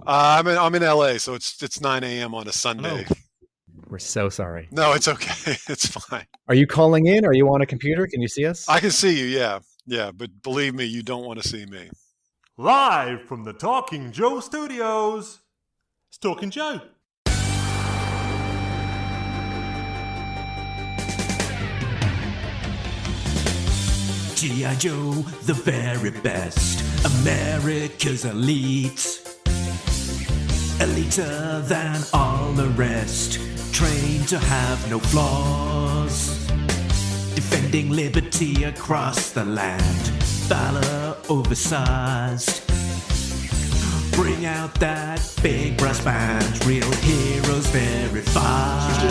I'm in LA, so it's 9 a.m. on a Sunday. Oh, we're so sorry. No, it's okay. It's fine. Are you calling in? Are you on a computer? Can you see us? I can see you, yeah, but believe me, you don't want to see me. Live from the Talking Joe Studios, it's Talking Joe. G.I. Joe, the very best, America's elite. Eliter than all the rest, trained to have no flaws. Defending liberty across the land, valor oversized. Bring out that big brass band, real heroes verified.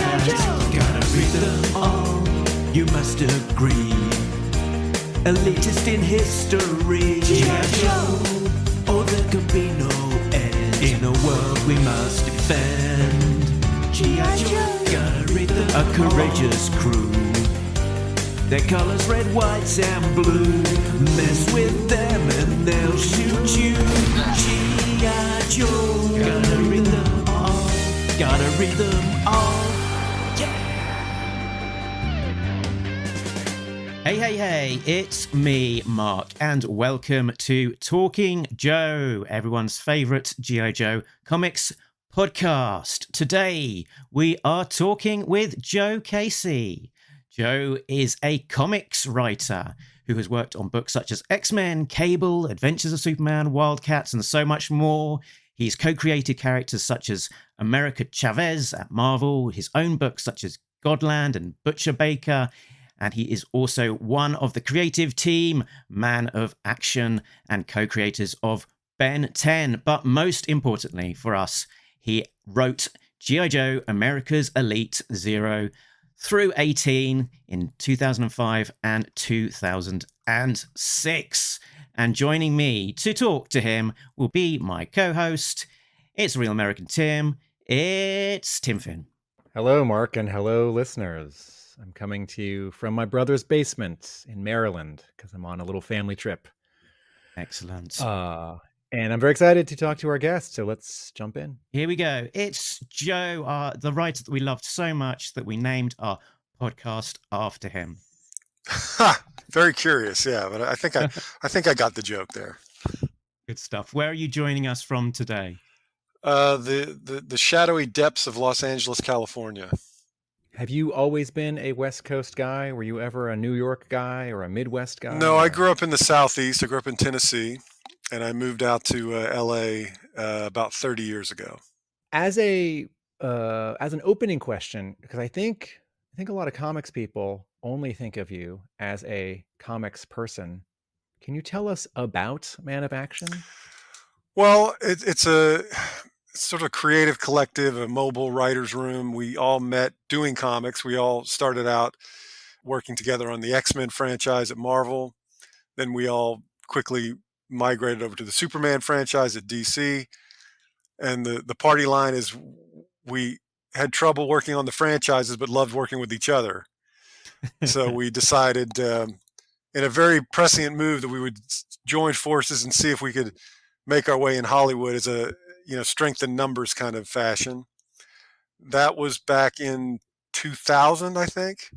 Gotta read them all, you must agree. Elitist in history, G.I. Joe, oh there could be no end. In a world we must defend, G.I. Joe, gotta read them a courageous crew. Their colors red, white and blue. Mess with them and they'll shoot you. G.I. Joe, gotta read them all. Gotta read them all. Hey, it's me, Mark, and welcome to Talking Joe, everyone's favourite G.I. Joe comics podcast. Today, we are talking with Joe Casey. Joe is a comics writer who has worked on books such as X-Men, Cable, Adventures of Superman, WildC.A.T.S, and so much more. He's co-created characters such as America Chavez at Marvel, his own books such as GØDLAND and Butcher Baker, and he is also one of the creative team, Man of Action, and co-creators of Ben 10. But most importantly for us, he wrote G.I. Joe, America's Elite 0 through 18 in 2005 and 2006. And joining me to talk to him will be my co-host. It's Real American Tim. It's Tim Finn. Hello, Mark, and hello, listeners. I'm coming to you from my brother's basement in Maryland because I'm on a little family trip. Excellent. And I'm very excited to talk to our guest, so let's jump in. Here we go. It's Joe, the writer that we loved so much that we named our podcast after him. Very curious, yeah, but I think I got the joke there. Good stuff. Where are you joining us from today? The shadowy depths of Los Angeles, California. Have you always been a West Coast guy? Were you ever a New York guy or a Midwest guy? No, I grew up in the Southeast. I grew up in Tennessee, and I moved out to LA about 30 years ago. As an opening question, because I think a lot of comics people only think of you as a comics person. Can you tell us about Man of Action? Well, it's a sort of creative collective, a mobile writer's room. We all met doing comics. We all started out working together on the X-Men franchise at Marvel. Then we all quickly migrated over to the Superman franchise at DC. And the party line is we had trouble working on the franchises, but loved working with each other. So we decided in a very prescient move that we would join forces and see if we could make our way in Hollywood as a strength in numbers kind of fashion. That was back in 2000, I think.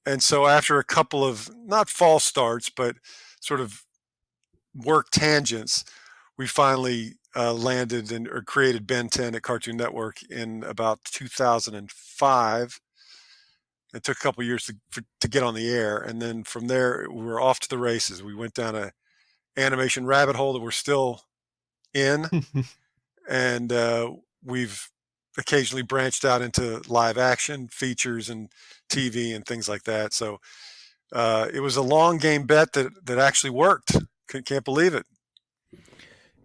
And so after a couple of not false starts, but sort of work tangents, we finally landed or created Ben 10 at Cartoon Network in about 2005. It took a couple of years to get on the air. And then from there, we were off to the races. We went down a animation rabbit hole that we're still in. And we've occasionally branched out into live action features and TV and things like that. So it was a long game bet that actually worked. Can't believe it.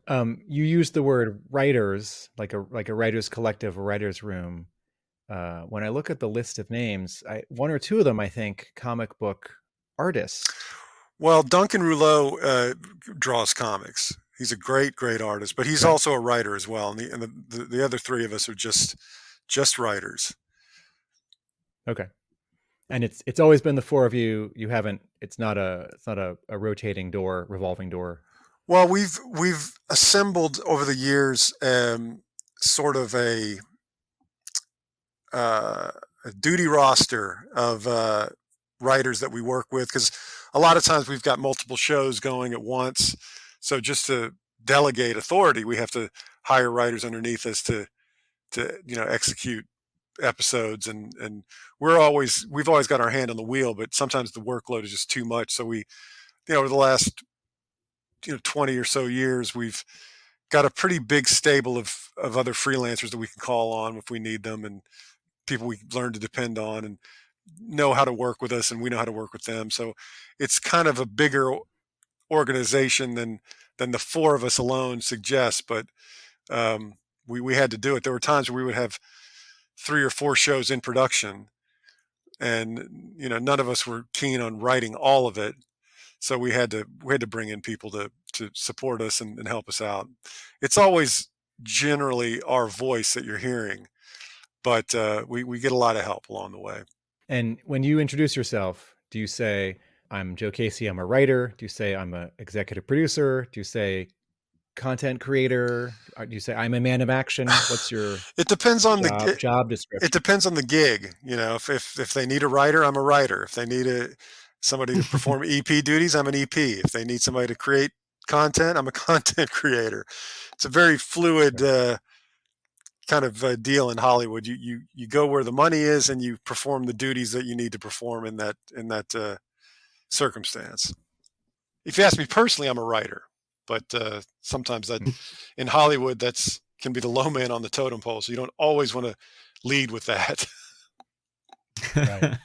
You used the word writers, like a writers collective, a writers room. When I look at the list of names, one or two of them, I think, comic book artists. Well, Duncan Rouleau draws comics. He's a great, great artist, but he's also a writer as well. And the other three of us are just writers. Okay. And it's always been the four of you. You haven't. It's not a rotating door, revolving door. Well, we've assembled over the years sort of a duty roster of writers that we work with, because a lot of times we've got multiple shows going at once. So just to delegate authority, we have to hire writers underneath us to execute episodes, and we've always got our hand on the wheel, but sometimes the workload is just too much. So we, over the last 20 or so years, we've got a pretty big stable of other freelancers that we can call on if we need them, and people we learn to depend on and know how to work with us, and we know how to work with them. So it's kind of a bigger organization than the four of us alone suggests, but we had to do it. There were times where we would have 3 or 4 shows in production, and none of us were keen on writing all of it. So we had to bring in people to support us and help us out. It's always generally our voice that you're hearing, but we get a lot of help along the way. And when you introduce yourself, do you say, I'm Joe Casey, I'm a writer? Do you say I'm an executive producer? Do you say content creator? Or do you say I'm a man of action? What's your It depends on job description? It depends on the gig. If they need a writer, I'm a writer. If they need somebody to perform EP duties, I'm an EP. If they need somebody to create content, I'm a content creator. It's a very fluid kind of deal in Hollywood. You go where the money is, and you perform the duties that you need to perform in that circumstance. If you ask me personally, I'm a writer, but sometimes that in Hollywood can be the low man on the totem pole. So you don't always want to lead with that. Right.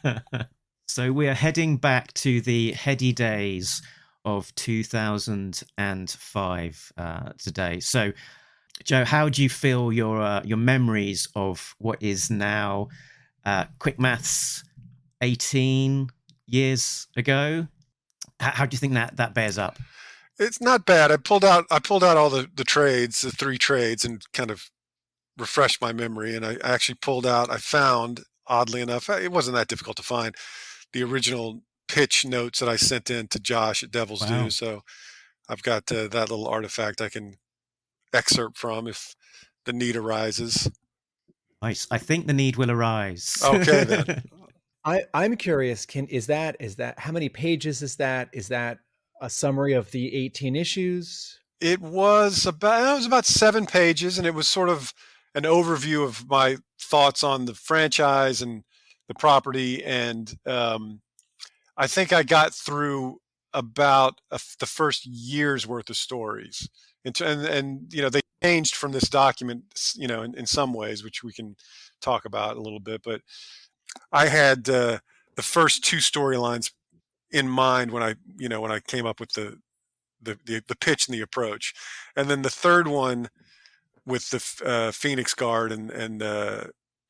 So we are heading back to the heady days of 2005 today. So, Joe, how do you feel your memories of what is now quick maths 18 years ago? How do you think that bears up? It's not bad. I pulled out all the trades, the 3 trades, and kind of refreshed my memory. And I actually I found, oddly enough, it wasn't that difficult to find, the original pitch notes that I sent in to Josh at Devils Wow. Poo. So I've got that little artifact I can excerpt from if the need arises. Nice. I think the need will arise. Okay, then. I'm curious, is that how many pages is that? Is that a summary of the 18 issues? It was about 7 pages, and it was sort of an overview of my thoughts on the franchise and the property. And I think I got through about the first year's worth of stories. And they changed from this document, in some ways, which we can talk about a little bit. But I had the first 2 storylines in mind when I came up with the pitch and the approach, and then the third one with the Phoenix Guard and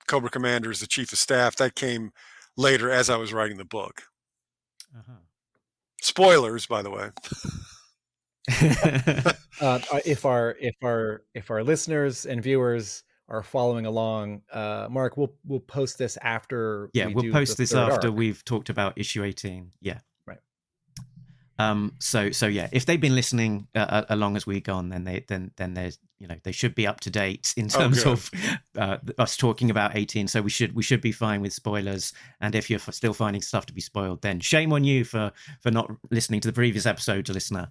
Cobra Commander as the chief of staff, that came later as I was writing the book. Uh-huh. Spoilers, by the way. If our listeners and viewers are following along, Mark, we'll post this after. Yeah, we'll post this after we've talked about issue 18. Yeah. Right. So yeah, if they've been listening along as we've gone, then there's they should be up to date in terms of us talking about 18. So we should be fine with spoilers. And if you're still finding stuff to be spoiled, then shame on you for not listening to the previous episode, listener.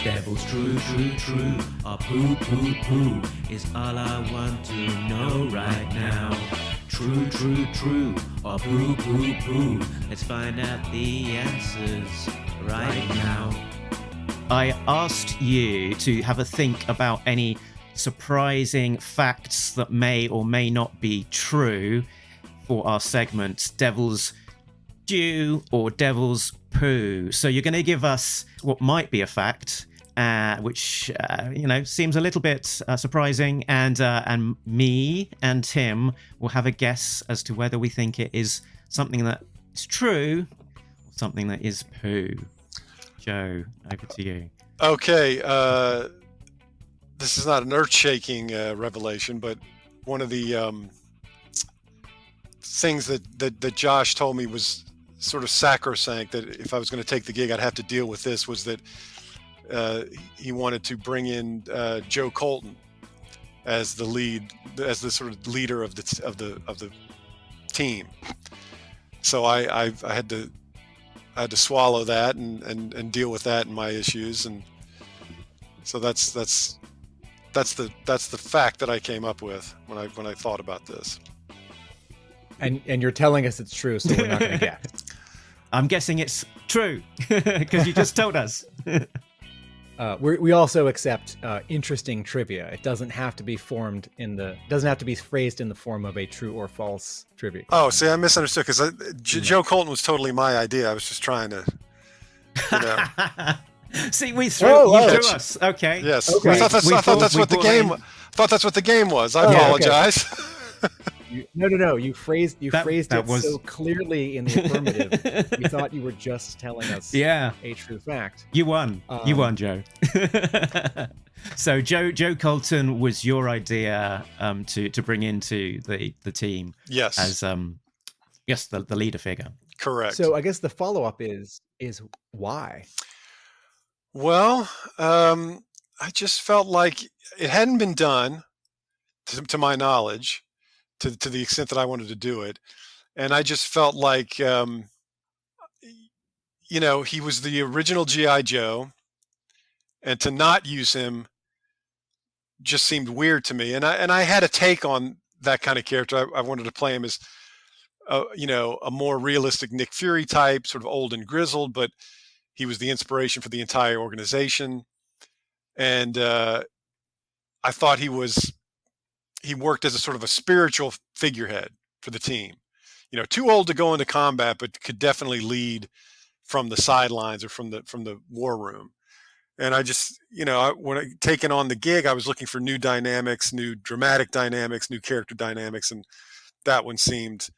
Devils true, or poo, is all I want to know right now. True, or poo, let's find out the answers right now. I asked you to have a think about any surprising facts that may or may not be true for our segment, Devil's Due or Devil's Poo. So you're going to give us what might be a fact, which seems a little bit surprising, and me and Tim will have a guess as to whether we think it is something that is true or something that is poo. Joe, over to you. Okay, this is not an earth-shaking revelation, but one of the things that Josh told me was sort of sacrosanct, that if I was going to take the gig, I'd have to deal with this, was that he wanted to bring in Joe Colton as the lead, as the sort of leader of the team. So I had to swallow that and deal with that and my issues, and so that's the fact that I came up with when I thought about this. And you're telling us it's true, so we're not going to guess. I'm guessing it's true because you just told us. We also accept interesting trivia. It doesn't have to be phrased in the form of a true or false trivia. Oh, see, I misunderstood, because Joe Colton was totally my idea. I was just trying to, See, we threw us. Okay. Yes. Okay. I thought that's what the game was. I apologize. No. You phrased that it was... so clearly in the affirmative. We thought you were just telling us a true fact. You won. You won, Joe. So Joe Colton was your idea to bring into the team. Yes. As the leader figure. Correct. So I guess the follow-up is why? Well, I just felt like it hadn't been done, to my knowledge, to the extent that I wanted to do it. And I just felt like, he was the original G.I. Joe, and to not use him just seemed weird to me. And I had a take on that kind of character. I wanted to play him as, a more realistic Nick Fury type, sort of old and grizzled, but he was the inspiration for the entire organization. And I thought he worked as a sort of a spiritual figurehead for the team. Too old to go into combat, but could definitely lead from the sidelines or from the war room. And I just, when I taken on the gig, I was looking for new dynamics, new dramatic dynamics, new character dynamics, and that one seemed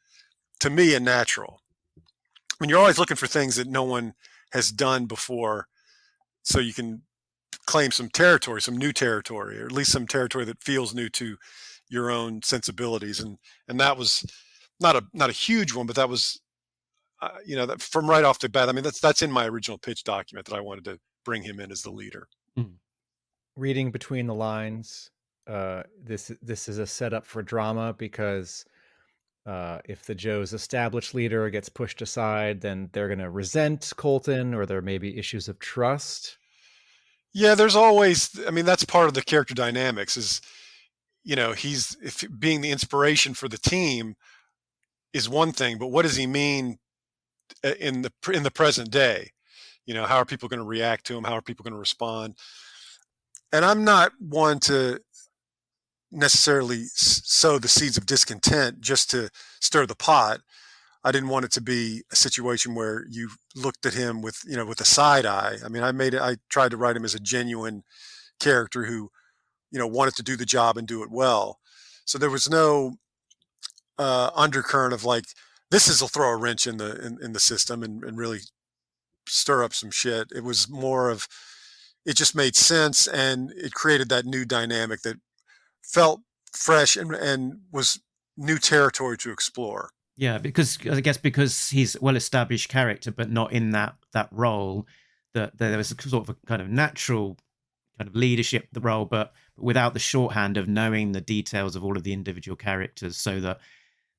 to me a natural. I mean, you're always looking for things that no one has done before, so you can claim some territory, some new territory, or at least some territory that feels new to your own sensibilities. And that was not a huge one, but that was, that from right off the bat. I mean, that's in my original pitch document, that I wanted to bring him in as the leader. Reading between the lines, this is a setup for drama, because if the Joe's established leader gets pushed aside, then they're going to resent Colton, or there may be issues of trust. Yeah, there's always, that's part of the character dynamics is, if being the inspiration for the team is one thing, but what does he mean in the present day? How are people going to react to him? How are people going to respond? And I'm not one to necessarily sow the seeds of discontent just to stir the pot. I didn't want it to be a situation where you looked at him with a side eye. I mean, I tried to write him as a genuine character who, wanted to do the job and do it well. So there was no undercurrent of like, will throw a wrench in the system and really stir up some shit. It was more of, it just made sense, and it created that new dynamic that felt fresh and was new territory to explore. Yeah, because he's a well-established character, but not in that role. That there was a sort of a kind of natural kind of leadership the role, but without the shorthand of knowing the details of all of the individual characters, so that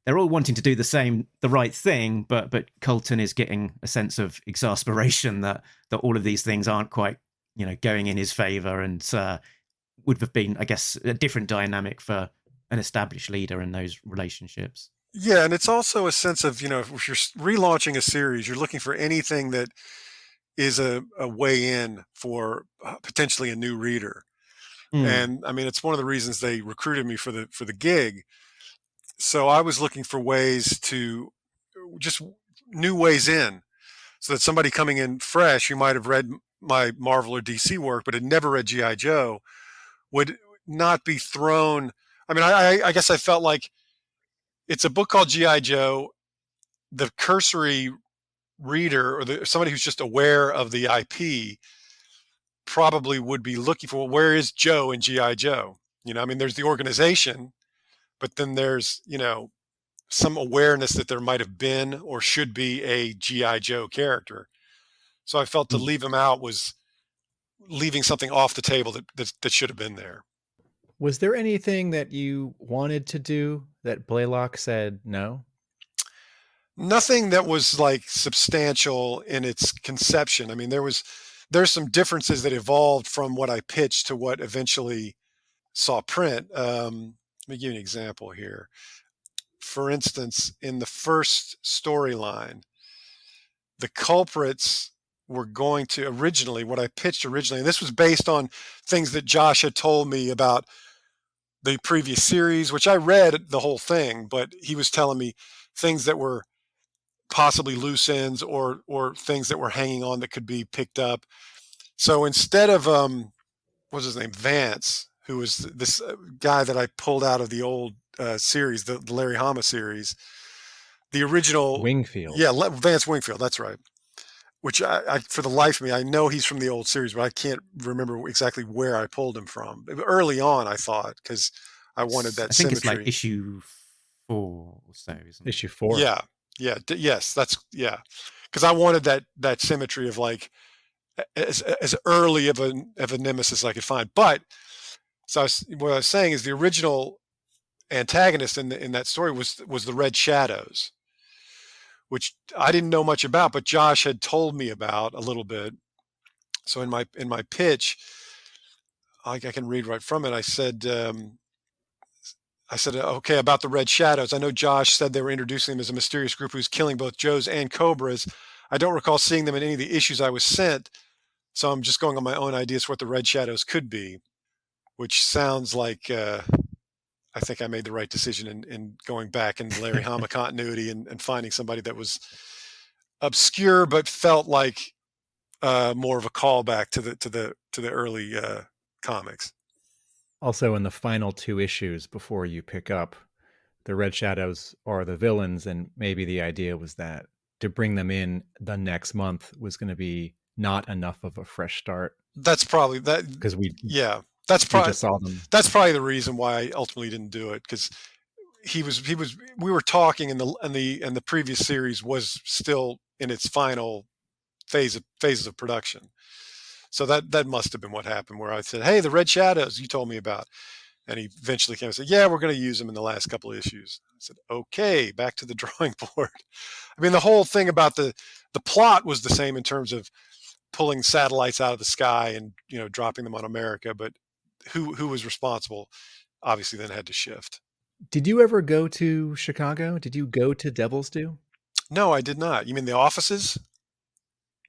they're all wanting to do the right thing, but Colton is getting a sense of exasperation that all of these things aren't quite going in his favor, and would have been, I guess, a different dynamic for an established leader in those relationships. Yeah, and it's also a sense of, if you're relaunching a series, you're looking for anything that is a way in for potentially a new reader. And it's one of the reasons they recruited me for the gig. So I was looking for ways to, just new ways in, so that somebody coming in fresh who might have read my Marvel or DC work but had never read G.I. Joe would not be thrown. I guess I felt like it's a book called G.I. Joe. The cursory reader, or somebody who's just aware of the IP, probably would be looking for, well, where is Joe in G.I. Joe? There's the organization, but then there's, some awareness that there might have been or should be a G.I. Joe character. So I felt to leave him out was leaving something off the table that should have been there. Was there anything that you wanted to do that Blaylock said no? Nothing that was like substantial in its conception. I mean, there's some differences that evolved from what I pitched to what eventually saw print. Let me give you an example here. For instance, in the first storyline, the culprits were going to what I pitched originally, and this was based on things that Josh had told me about the previous series, which I read the whole thing, but he was telling me things that were possibly loose ends or things that were hanging on that could be picked up. So instead of what's his name, Vance, who was this guy that I pulled out of the old series, the Larry Hama series, the original Wingfield. Yeah, Vance Wingfield, that's right. Which I for the life of me, I know he's from the old series, but I can't remember exactly where I pulled him from. Early on, I thought, because I wanted that I think symmetry. it's like issue 4 or so, isn't it? Issue 4. Yeah, yes, because I wanted that symmetry of like as early of a nemesis I could find. But what I was saying is the original antagonist in that story was the Red Shadows, which I didn't know much about, but Josh had told me about a little bit. So in my pitch, I can read right from it. I said, okay, about the Red Shadows. I know Josh said they were introducing them as a mysterious group who's killing both Joes and Cobras. I don't recall seeing them in any of the issues I was sent, so I'm just going on my own ideas for what the Red Shadows could be, which sounds like I think I made the right decision in going back in Larry Hama continuity and finding somebody that was obscure but felt like more of a callback to the early comics. Also, in the final 2 issues before you pick up, the Red Shadows are the villains, and maybe the idea was that to bring them in the next month was going to be not enough of a fresh start. That's probably that, because we that's probably just saw them. That's probably the reason why I ultimately didn't do it, because we were talking and the previous series was still in its final phases of production. So that must have been what happened, where I said, hey, the Red Shadows you told me about. And he eventually came and said, yeah, we're going to use them in the last couple of issues. I said, okay, back to the drawing board. I mean, the whole thing about the plot was the same in terms of pulling satellites out of the sky and, dropping them on America. But who was responsible obviously then had to shift. Did you ever go to Chicago? Did you go to Devils Poo? No, I did not. You mean the offices?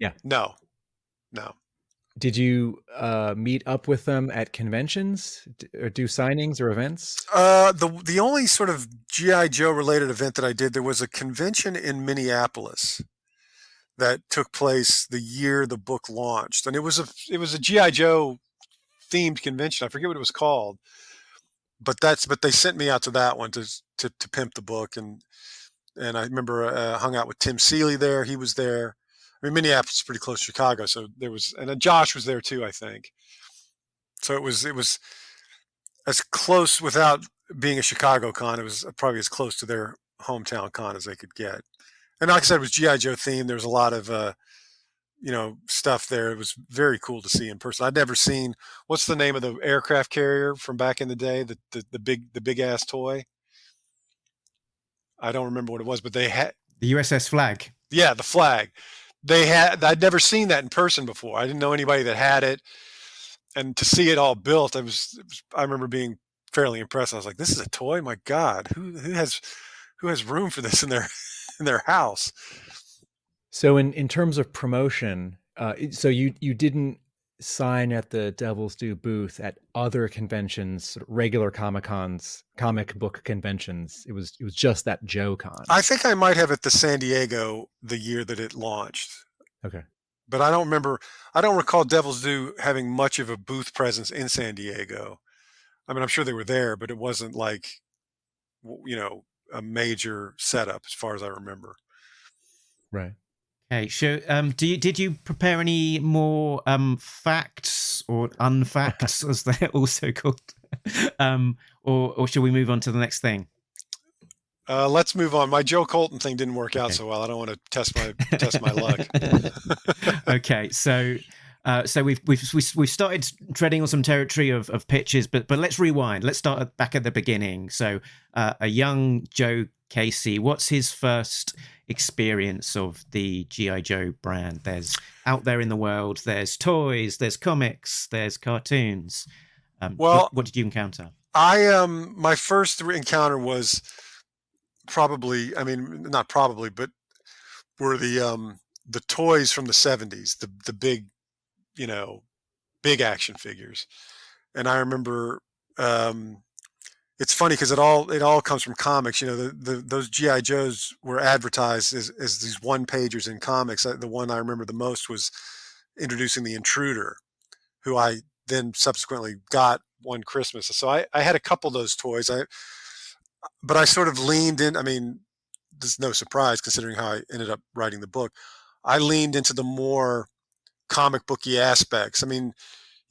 Yeah. No. Did you meet up with them at conventions or do signings or events? The only sort of G.I. Joe related event that I did, there was a convention in Minneapolis that took place the year the book launched, and it was a G.I. Joe themed convention. I forget what it was called, but they sent me out to that one to pimp the book, and I remember hung out with Tim Seeley there. He was there. I mean, Minneapolis is pretty close to Chicago, so there was, and then Josh was there too, I think. So it was as close, without being a Chicago con, it was probably as close to their hometown con as they could get. And like I said, it was G.I. Joe themed. There was a lot of stuff there. It was very cool to see in person. I'd never seen, what's the name of the aircraft carrier from back in the day, the big ass toy? I don't remember what it was, but they had the USS Flag. Yeah, the Flag. I'd never seen that in person before. I didn't know anybody that had it, and to see it all built, I remember being fairly impressed. I was like, "This is a toy? My God, who has room for this in their house?" So in terms of promotion, so you didn't sign at the Devils Poo booth at other conventions, regular comic book conventions. It was just that Joe Con. I think I might have at the San Diego the year that it launched. Okay. But I don't recall Devils Poo having much of a booth presence in San Diego. I mean, I'm sure they were there, but it wasn't like, a major setup as far as I remember. Right. Okay, so did you prepare any more facts or unfacts, as they're also called, or shall we move on to the next thing? Let's move on. My Joe Colton thing didn't work out so well. I don't want to test my luck. Okay, so we've started treading on some territory of pitches, but let's rewind. Let's start back at the beginning. So a young Joe Casey, what's his first experience of the G.I. Joe brand? There's out there in the world, there's toys, there's comics, there's cartoons. Well, what did you encounter? My first encounter was probably, I mean, not probably, but were the toys from the 70s, the big, big action figures. And I remember, it's funny because it all comes from comics. Those GI Joes were advertised as these one pagers in comics. The one I remember the most was introducing the Intruder, who I then subsequently got one Christmas. So I had a couple of those toys. But I sort of leaned in. I mean, there's no surprise considering how I ended up writing the book. I leaned into the more comic booky aspects. I mean,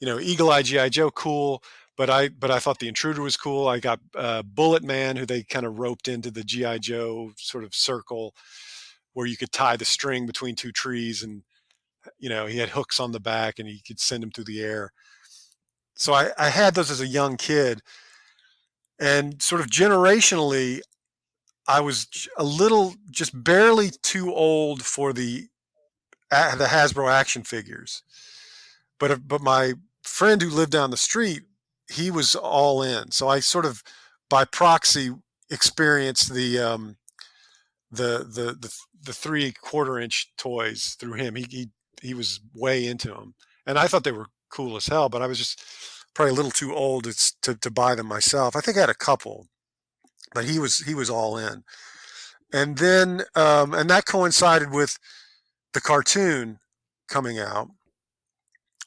Eagle Eye GI Joe, cool, but I thought the Intruder was cool. I got Bullet Man, who they kind of roped into the GI Joe sort of circle, where you could tie the string between two trees, and he had hooks on the back, and you could send him through the air. So I had those as a young kid, and sort of generationally, I was a little, just barely too old for the Hasbro action figures. But my friend who lived down the street, he was all in. So I sort of, by proxy, experienced the 3/4-inch toys through him. He was way into them, and I thought they were cool as hell. But I was just probably a little too old to buy them myself. I think I had a couple, but he was all in. And then and that coincided with the cartoon coming out,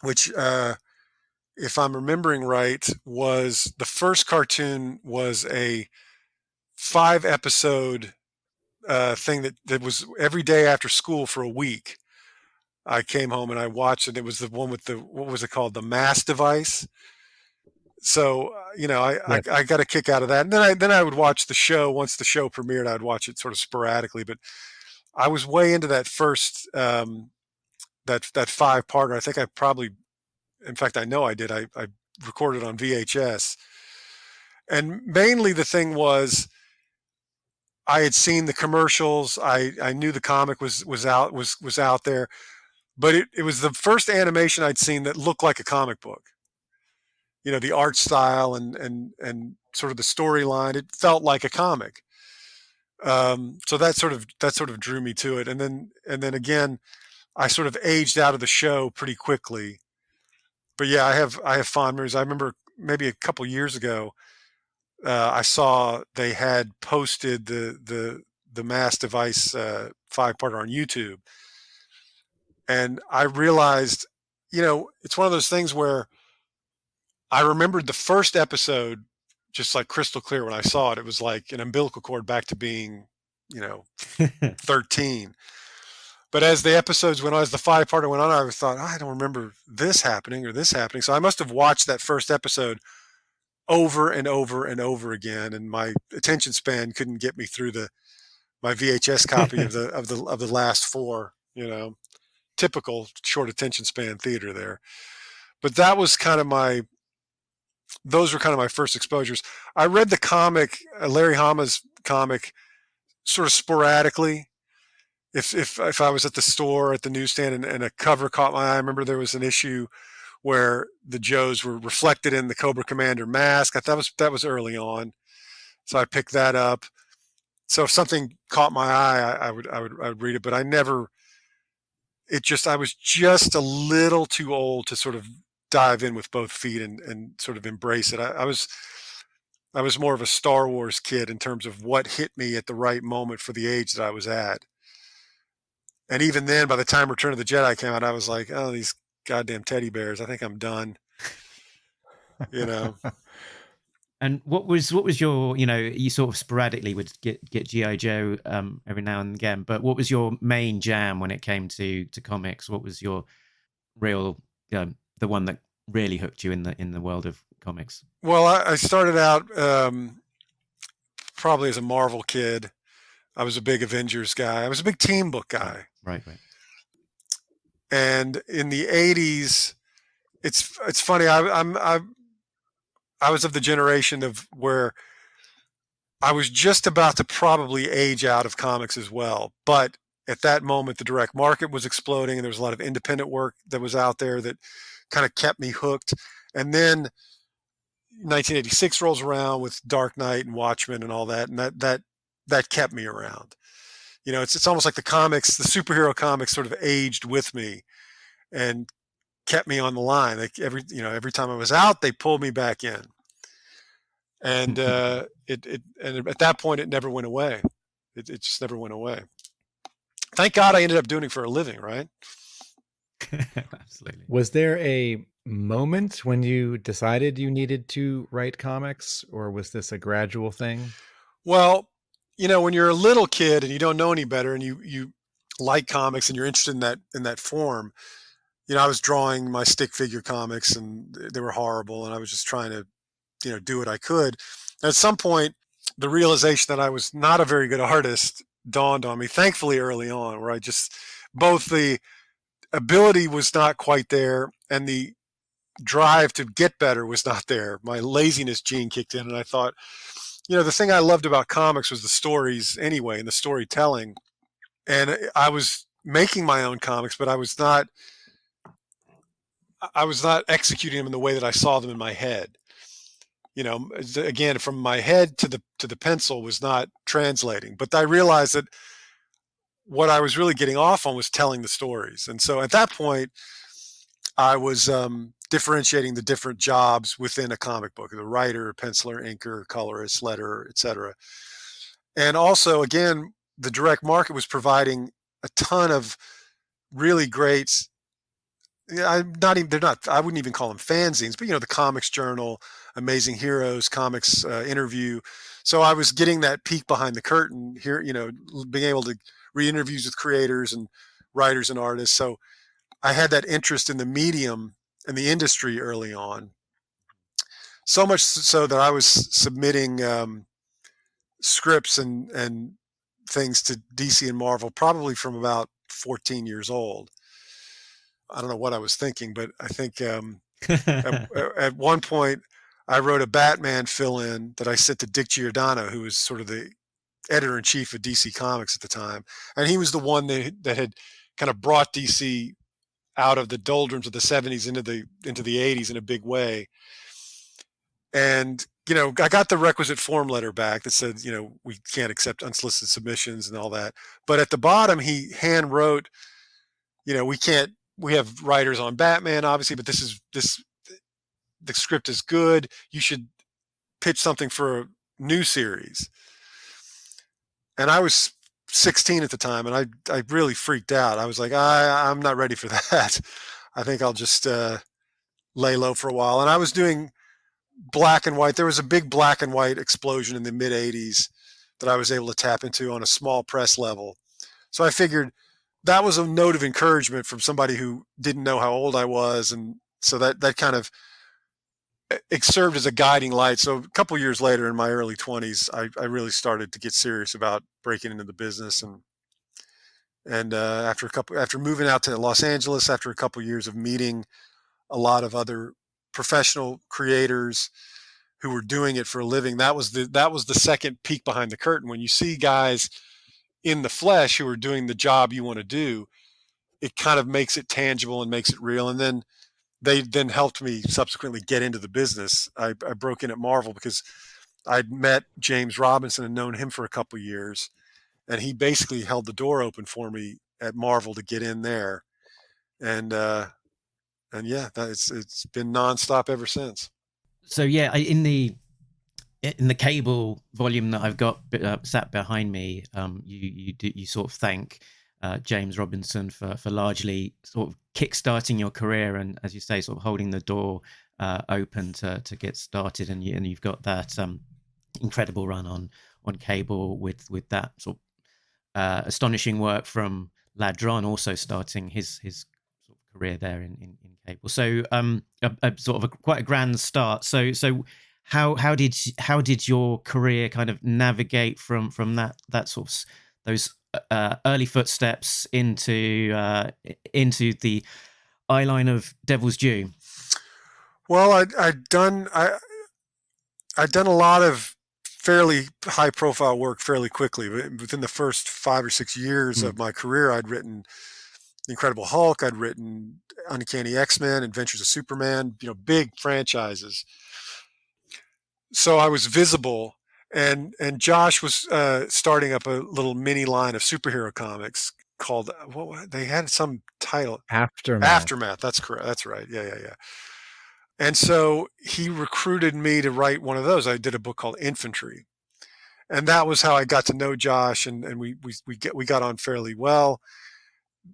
which, if I'm remembering right, was the first cartoon was a 5-episode thing that was every day after school for a week. I came home and I watched it. It was the one with what was it called? The mass device. So, I got a kick out of that. And then I would watch the show. Once the show premiered, I'd watch it sort of sporadically, but I was way into that first, that 5-parter. I think I probably, in fact, I know I did. I recorded on VHS. And mainly the thing was, I had seen the commercials. I knew the comic was out there, but it was the first animation I'd seen that looked like a comic book. The art style and sort of the storyline, it felt like a comic. So that sort of drew me to it. And then again, I sort of aged out of the show pretty quickly. But yeah, I have fond memories. I remember maybe a couple years ago, I saw they had posted the mass device 5-parter on YouTube, and I realized, it's one of those things where I remembered the first episode just like crystal clear when I saw it. It was like an umbilical cord back to being, 13. But as the episodes went on, as the 5-parter went on, I thought, I don't remember this happening or this happening. So I must have watched that first episode over and over and over again, and my attention span couldn't get me through my VHS copy of the last 4. Typical short attention span theater there. But that was those were kind of my first exposures. I read the comic, Larry Hama's comic, sort of sporadically. If I was at the store, at the newsstand, and a cover caught my eye. I remember there was an issue where the Joes were reflected in the Cobra Commander mask. That was early on, so I picked that up. So if something caught my eye, I would read it. But I never. I was just a little too old to sort of dive in with both feet and sort of embrace it. I was more of a Star Wars kid in terms of what hit me at the right moment for the age that I was at. And even then, by the time Return of the Jedi came out, I was like, oh, these goddamn teddy bears. I think I'm done. And what was your, you sort of sporadically would get G.I. Joe every now and again, but what was your main jam when it came to comics? What was your real, the one that really hooked you in the world of comics? Well, I started out probably as a Marvel kid. I was a big Avengers guy. I was a big team book guy. Right. And in the 80s, it's funny. I was of the generation of where I was just about to probably age out of comics as well. But at that moment, the direct market was exploding, and there was a lot of independent work that was out there that kind of kept me hooked. And then 1986 rolls around with Dark Knight and Watchmen and all that, and that kept me around. It's almost like the superhero comics sort of aged with me and kept me on the line. Like every time I was out, they pulled me back in. And and at that point, it never went away. It just never went away. Thank God I ended up doing it for a living, right? Absolutely. Was there a moment when you decided you needed to write comics, or was this a gradual thing? Well, when you're a little kid and you don't know any better, and you like comics and you're interested in that form, I was drawing my stick figure comics and they were horrible, and I was just trying to do what I could. At some point, the realization that I was not a very good artist dawned on me, thankfully early on, where both the ability was not quite there and the drive to get better was not there. My laziness gene kicked in, and I thought, the thing I loved about comics was the stories anyway, and the storytelling. And I was making my own comics, but I was not executing them in the way that I saw them in my head. Again, from my head to the pencil was not translating. But I realized that what I was really getting off on was telling the stories. And so at that point, I was differentiating the different jobs within a comic book: the writer, penciler, inker, colorist, letterer, etc. And also, again, the direct market was providing a ton of really great. I wouldn't even call them fanzines, but the Comics Journal, Amazing Heroes, Comics Interview. So I was getting that peek behind the curtain here, being able to read interviews with creators and writers and artists. So I had that interest in the medium and the industry early on. So much so that I was submitting scripts and things to DC and Marvel probably from about 14 years old. I don't know what I was thinking, but I think at one point I wrote a Batman fill-in that I sent to Dick Giordano, who was sort of the editor-in-chief of DC Comics at the time. And he was the one that had kind of brought DC out of the doldrums of the 70s into the 80s in a big way. And, I got the requisite form letter back that said, we can't accept unsolicited submissions and all that. But at the bottom, he hand wrote, we have writers on Batman, obviously, but the script is good. You should pitch something for a new series. And I was 16 at the time, and I really freaked out. I was like, I'm not ready for that. I think I'll just lay low for a while. And I was doing black and white. There was a big black and white explosion in the mid 80s that I was able to tap into on a small press level. So I figured that was a note of encouragement from somebody who didn't know how old I was. And so that kind of, it served as a guiding light. So a couple years later, in my early 20s, I really started to get serious about breaking into the business. And after moving out to Los Angeles, after a couple years of meeting a lot of other professional creators who were doing it for a living, that was the second peek behind the curtain. When you see guys in the flesh who are doing the job you want to do, it kind of makes it tangible and makes it real. And then they helped me subsequently get into the business. I broke in at Marvel because I'd met James Robinson and known him for a couple years, and he basically held the door open for me at Marvel to get in there. And yeah, it's been nonstop ever since. So yeah, in the Cable volume that I've got sat behind me, you sort of thank James Robinson for largely sort of kickstarting your career, and as you say, sort of holding the door open to get started, and you've got that incredible run on Cable with that sort of astonishing work from Ladron, also starting his sort of career there in Cable. So a sort of quite a grand start. So how did your career kind of navigate from that sort of those early footsteps into the eye line of Devil's Due? Well, I'd done a lot of fairly high profile work fairly quickly. Within the first 5 or 6 years of my career, I'd written Incredible Hulk, I'd written Uncanny X-Men, Adventures of Superman, big franchises. So I was visible, and Josh was starting up a little mini line of superhero comics called they had some title. Aftermath. That's correct. That's right. Yeah. And so he recruited me to write one of those. I did a book called Infantry, and that was how I got to know Josh, and we got on fairly well.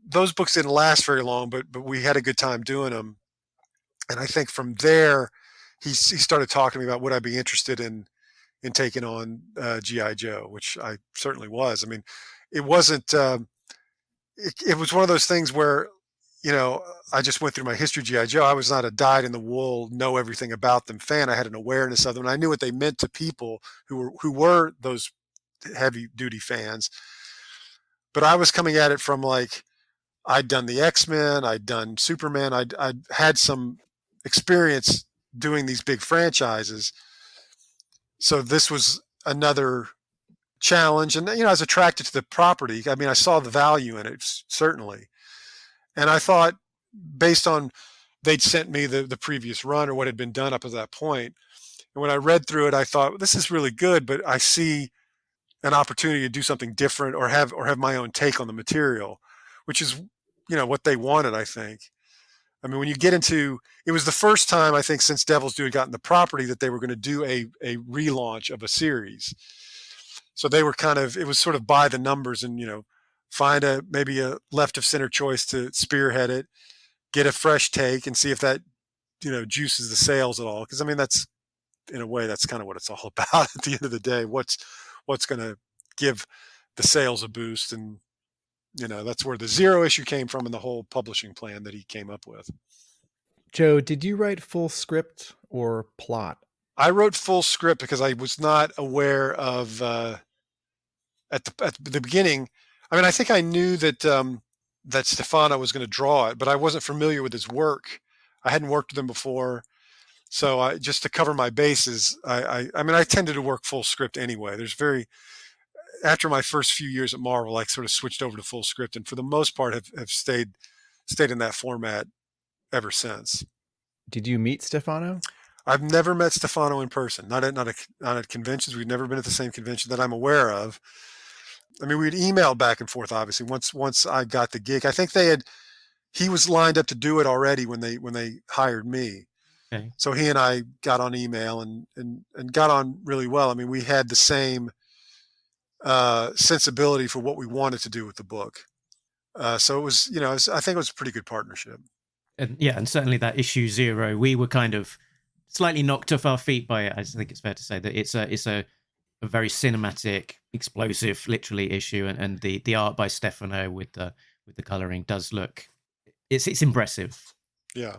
Those books didn't last very long, but we had a good time doing them. And I think from there, he started talking to me about would I be interested in taking on G.I. Joe, which I certainly was. I mean, it wasn't. It was one of those things where, I just went through my history of G.I. Joe. I was not a dyed-in-the-wool, know everything about them fan. I had an awareness of them, and I knew what they meant to people who were those heavy-duty fans. But I was coming at it from like, I'd done the X-Men, I'd done Superman, I'd had some experience doing these big franchises. So this was another challenge, and I was attracted to the property. I mean, I saw the value in it, certainly. And I thought, based on they'd sent me the previous run or what had been done up to that point, and when I read through it, I thought, this is really good, but I see an opportunity to do something different or have my own take on the material, which is, what they wanted, I think. I mean, when you get into, it was the first time, I think, since Devils Due had gotten the property that they were going to do a relaunch of a series. So they were it was sort of by the numbers and, find maybe a left of center choice to spearhead it, get a fresh take and see if that, juices the sales at all. Because, I mean, that's, in a way, that's kind of what it's all about at the end of the day. What's going to give the sales a boost? And, that's where the Zero issue came from and the whole publishing plan that he came up with. Joe, did you write full script or plot? I wrote full script because I was not aware of, at the beginning. I mean, I think I knew that that Stefano was going to draw it, but I wasn't familiar with his work. I hadn't worked with him before. So just to cover my bases, I mean, I tended to work full script anyway. After my first few years at Marvel, I sort of switched over to full script, and for the most part have stayed in that format ever since. Did you meet Stefano? I've never met Stefano in person, not at conventions. We've never been at the same convention that I'm aware of. I mean, we'd emailed back and forth, obviously, once I got the gig. I think he was lined up to do it already when they hired me. Okay. So he and I got on email and got on really well. I mean, we had the same sensibility for what we wanted to do with the book. So it was, I think it was a pretty good partnership. And yeah, and certainly that issue 0, we were kind of slightly knocked off our feet by it. I think it's fair to say that it's a very cinematic, explosive, literally issue, and the art by Stefano with the coloring does look, it's impressive. Yeah.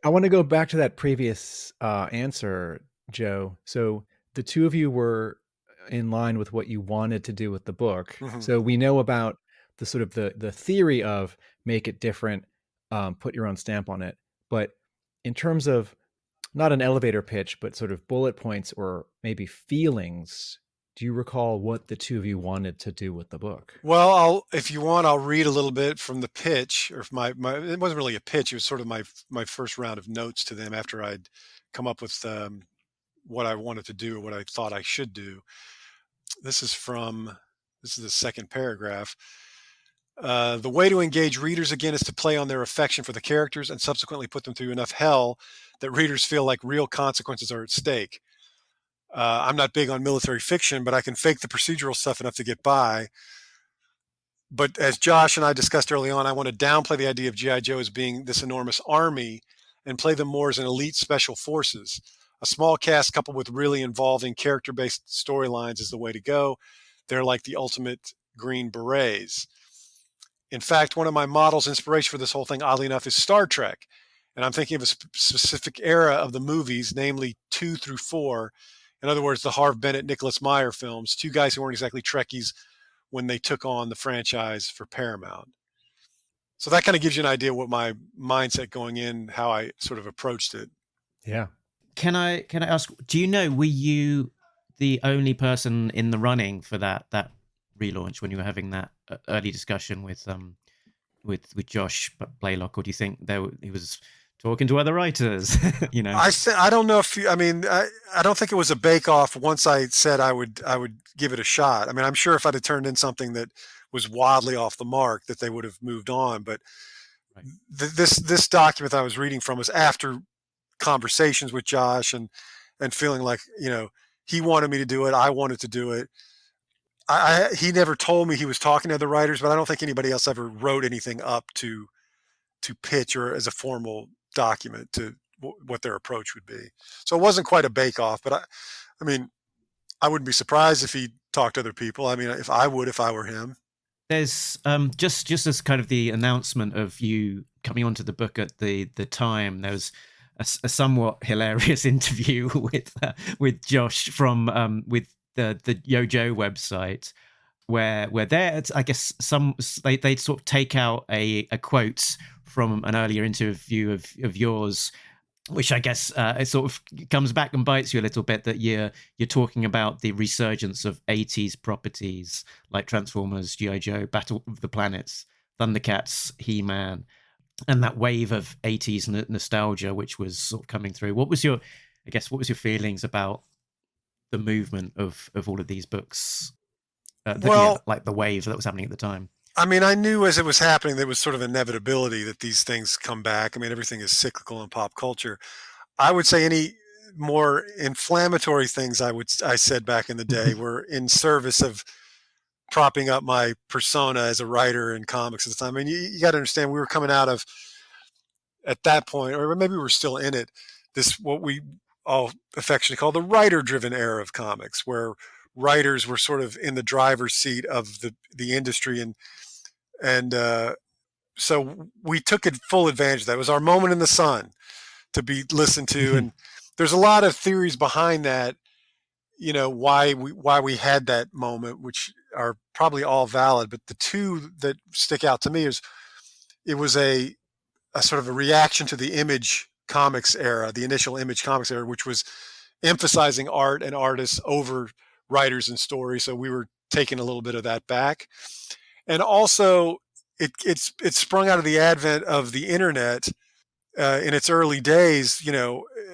I want to go back to that previous answer, Joe. So the two of you were in line with what you wanted to do with the book. Mm-hmm. So we know about the sort of the theory of make it different, put your own stamp on it. But in terms of not an elevator pitch, but sort of bullet points or maybe feelings, do you recall what the two of you wanted to do with the book? Well, if you want, I'll read a little bit from the pitch, or my it wasn't really a pitch. It was sort of my first round of notes to them after I'd come up with what I wanted to do, or what I thought I should do. This is the second paragraph. The way to engage readers again is to play on their affection for the characters and subsequently put them through enough hell that readers feel like real consequences are at stake. I'm not big on military fiction, but I can fake the procedural stuff enough to get by. But as Josh and I discussed early on, I want to downplay the idea of G.I. Joe as being this enormous army and play them more as an elite special forces. A small cast coupled with really involving character-based storylines is the way to go. They're like the ultimate Green Berets. In fact, one of my models' inspiration for this whole thing, oddly enough, is Star Trek. And I'm thinking of a specific era of the movies, namely 2 through 4. In other words, the Harve Bennett, Nicholas Meyer films, two guys who weren't exactly Trekkies when they took on the franchise for Paramount. So that kind of gives you an idea what my mindset going in, how I sort of approached it. Yeah. Can I ask, do you know, were you the only person in the running for that relaunch when you were having that early discussion with Josh Blaylock, or do you think he was talking to other writers? You know, I don't know if I don't think it was a bake off once I said I would give it a shot. I mean, I'm sure if I'd have turned in something that was wildly off the mark that they would have moved on. But right. This document I was reading from was after conversations with Josh and feeling like, he wanted me to do it. I wanted to do it. He never told me he was talking to other writers, but I don't think anybody else ever wrote anything up to pitch or as a formal document to what their approach would be. So it wasn't quite a bake off, but I mean, I wouldn't be surprised if he talked to other people. I mean, if I were him. There's just as kind of the announcement of you coming onto the book at the time, there was a somewhat hilarious interview with Josh from with the Yojo website, where there, I guess they sort of take out a quote from an earlier interview of yours, which I guess it sort of comes back and bites you a little bit, that you're talking about the resurgence of 80s properties like Transformers, G.I. Joe, Battle of the Planets, Thundercats, He-Man, and that wave of 80s nostalgia which was sort of coming through. What was your feelings about the movement of all of these books? Like the wave that was happening at the time. I mean, I knew as it was happening, there was sort of inevitability that these things come back. I mean, everything is cyclical in pop culture. I would say any more inflammatory things I said back in the day were in service of propping up my persona as a writer in comics at the time. I mean, you got to understand, we were coming out of, at that point, or maybe we were still in it, this, what we all affectionately call the writer-driven era of comics, where writers were sort of in the driver's seat of the industry. And so we took full advantage of that. It was our moment in the sun to be listened to. And there's a lot of theories behind that, why we had that moment, which are probably all valid. But the two that stick out to me is it was a sort of a reaction to the Image Comics era, the initial Image Comics era, which was emphasizing art and artists over writers and stories. So we were taking a little bit of that back. And also it sprung out of the advent of the internet in its early days,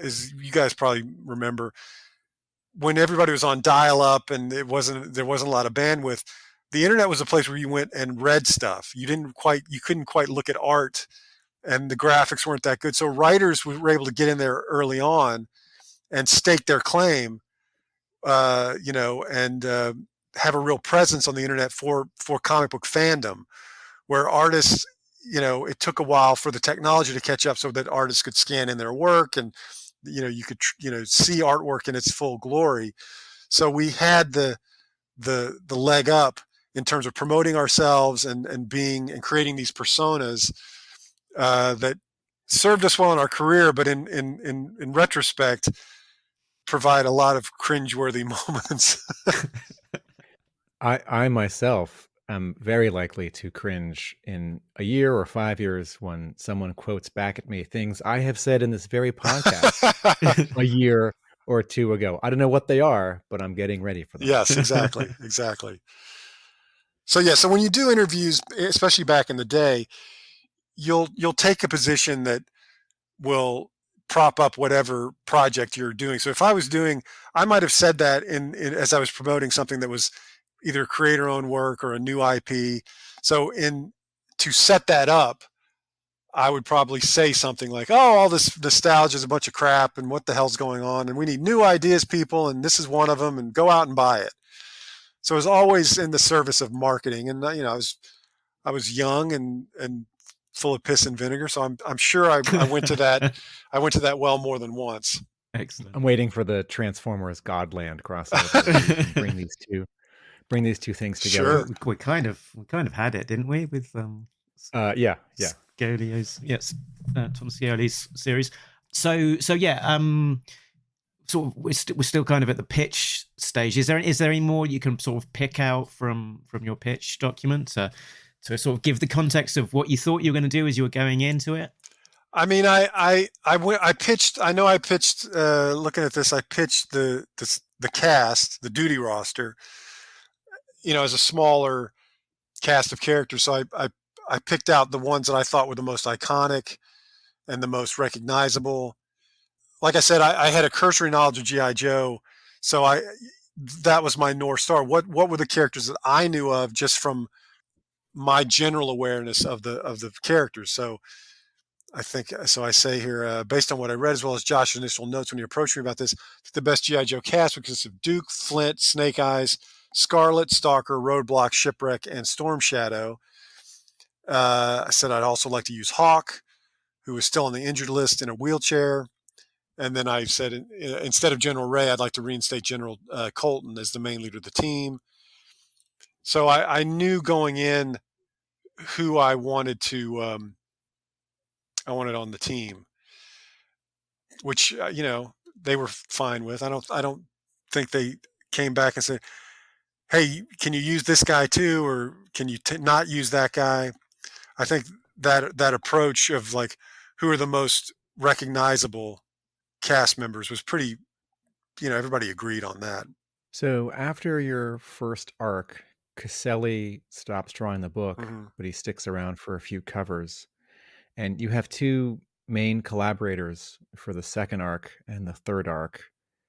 as you guys probably remember, when everybody was on dial-up and there wasn't a lot of bandwidth. The internet was a place where you went and read stuff. You couldn't quite look at art, and the graphics weren't that good. So writers were able to get in there early on and stake their claim, and have a real presence on the internet for comic book fandom, where artists, it took a while for the technology to catch up so that artists could scan in their work and, you could, see artwork in its full glory. So we had the leg up in terms of promoting ourselves and creating these personas that served us well in our career, but in retrospect, provide a lot of cringeworthy moments. I myself am very likely to cringe in a year or 5 years when someone quotes back at me things I have said in this very podcast a year or two ago. I don't know what they are, but I'm getting ready for them. Yes, exactly. So when you do interviews, especially back in the day, you'll take a position that will prop up whatever project you're doing. So if I might have said that in as I was promoting something that was either creator-owned work or a new IP. So to set that up, I would probably say something like, "Oh, all this nostalgia is a bunch of crap, and what the hell's going on? And we need new ideas, people, and this is one of them. And go out and buy it." So it was always in the service of marketing, and I was young and full of piss and vinegar. So I'm sure I went to that. I went to that well more than once. Excellent. I'm waiting for the Transformers GØDLAND crossover. Bring these two things together. Sure. We kind of had it, didn't we? With yeah. Scioli's, yes, Tom Scioli's series. So yeah, sort of we're still kind of at the pitch stage. Is there any more you can sort of pick out from your pitch document to sort of give the context of what you thought you were going to do as you were going into it? I mean, I pitched. I know I pitched. Looking at this, I pitched the cast, the duty roster, as a smaller cast of characters. So I picked out the ones that I thought were the most iconic and the most recognizable. Like I said, I had a cursory knowledge of G.I. Joe, so that was my North Star. What were the characters that I knew of just from my general awareness of the characters? So I think, so I say here, based on what I read, as well as Josh's initial notes when he approached me about this, the best G.I. Joe cast would consist of Duke, Flint, Snake Eyes, Scarlet, Stalker, Roadblock, Shipwreck, and Storm Shadow. I said I'd also like to use Hawk, who is still on the injured list in a wheelchair. And then I said, instead of General Ray, I'd like to reinstate General Colton as the main leader of the team. So I knew going in who I wanted to, I wanted on the team, which, they were fine with. I don't think they came back and said, hey, can you use this guy too? Or can you not use that guy? I think that approach of like, who are the most recognizable cast members was pretty, everybody agreed on that. So after your first arc, Caselli stops drawing the book, Mm-hmm. but he sticks around for a few covers. And you have two main collaborators for the second arc and the third arc.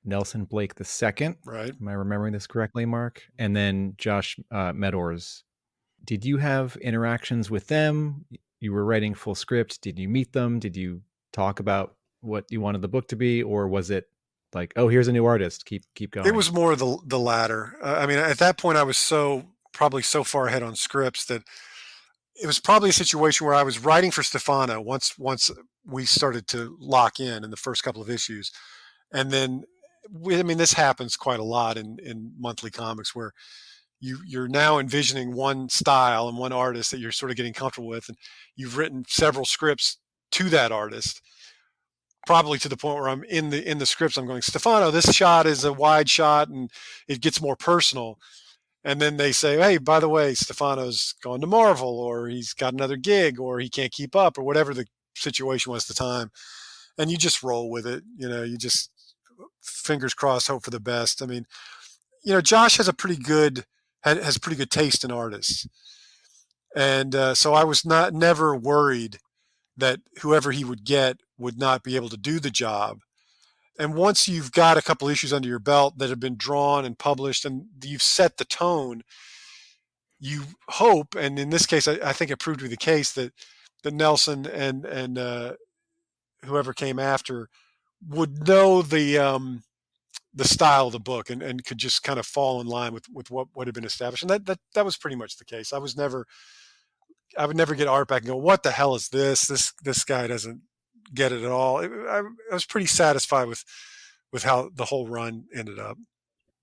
Nelson Blake II. Right. Am I remembering this correctly, Mark? And then Josh Medors. Did you have interactions with them? You were writing full script. Did you meet them? Did you talk about what you wanted the book to be? Or was it like, oh, here's a new artist, keep going? It was more the latter. I mean, at that point I was probably so far ahead on scripts that it was probably a situation where I was writing for Stefano once we started to lock in the first couple of issues. And then, this happens quite a lot in monthly comics where you're now envisioning one style and one artist that you're sort of getting comfortable with. And you've written several scripts to that artist, probably to the point where I'm in the scripts, I'm going, Stefano, this shot is a wide shot and it gets more personal. And then they say, hey, by the way, Stefano's gone to Marvel, or he's got another gig, or he can't keep up, or whatever the situation was at the time. And you just roll with it. You just fingers crossed, hope for the best. I mean, Josh has pretty good taste in artists. And so I was never worried that whoever he would get would not be able to do the job. And once you've got a couple issues under your belt that have been drawn and published and you've set the tone, you hope, and in this case, I think it proved to be the case, that Nelson and whoever came after would know the style of the book and could just kind of fall in line with what had been established. And that was pretty much the case. I would never get art back and go, what the hell is this? This guy doesn't get it at all. I was pretty satisfied with how the whole run ended up.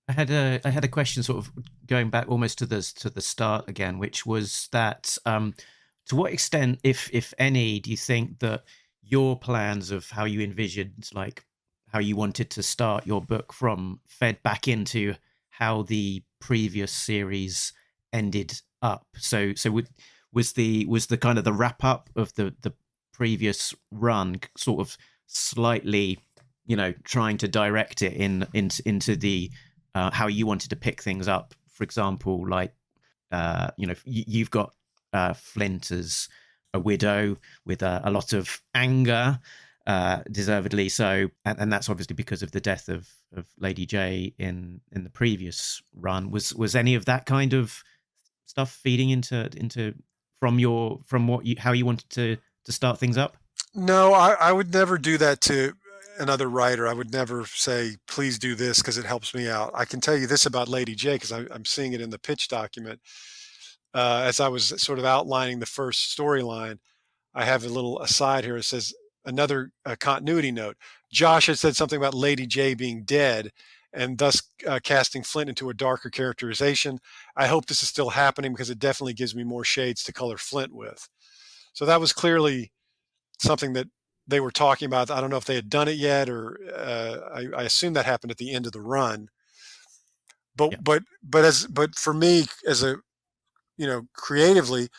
I had a question, sort of going back almost to the start again, which was that to what extent, if any, do you think that your plans of how you envisioned, like how you wanted to start your book from, fed back into how the previous series ended up? So was the kind of the wrap up of the previous run sort of slightly, trying to direct it into the how you wanted to pick things up? For example, like you've got Flint as a widow with a lot of anger, deservedly so, and that's obviously because of the death of Lady J in the previous run. Was any of that kind of stuff feeding into how you wanted to start things up? No, I would never do that to another writer. I would never say, please do this because it helps me out. I can tell you this about Lady J because I'm seeing it in the pitch document. As I was sort of outlining the first storyline, I have a little aside here. It says, another continuity note. Josh had said something about Lady J being dead and thus casting Flint into a darker characterization. I hope this is still happening because it definitely gives me more shades to color Flint with. So that was clearly something that they were talking about. I don't know if they had done it yet, or I assume that happened at the end of the run. But Yeah. but for me, as a, creatively,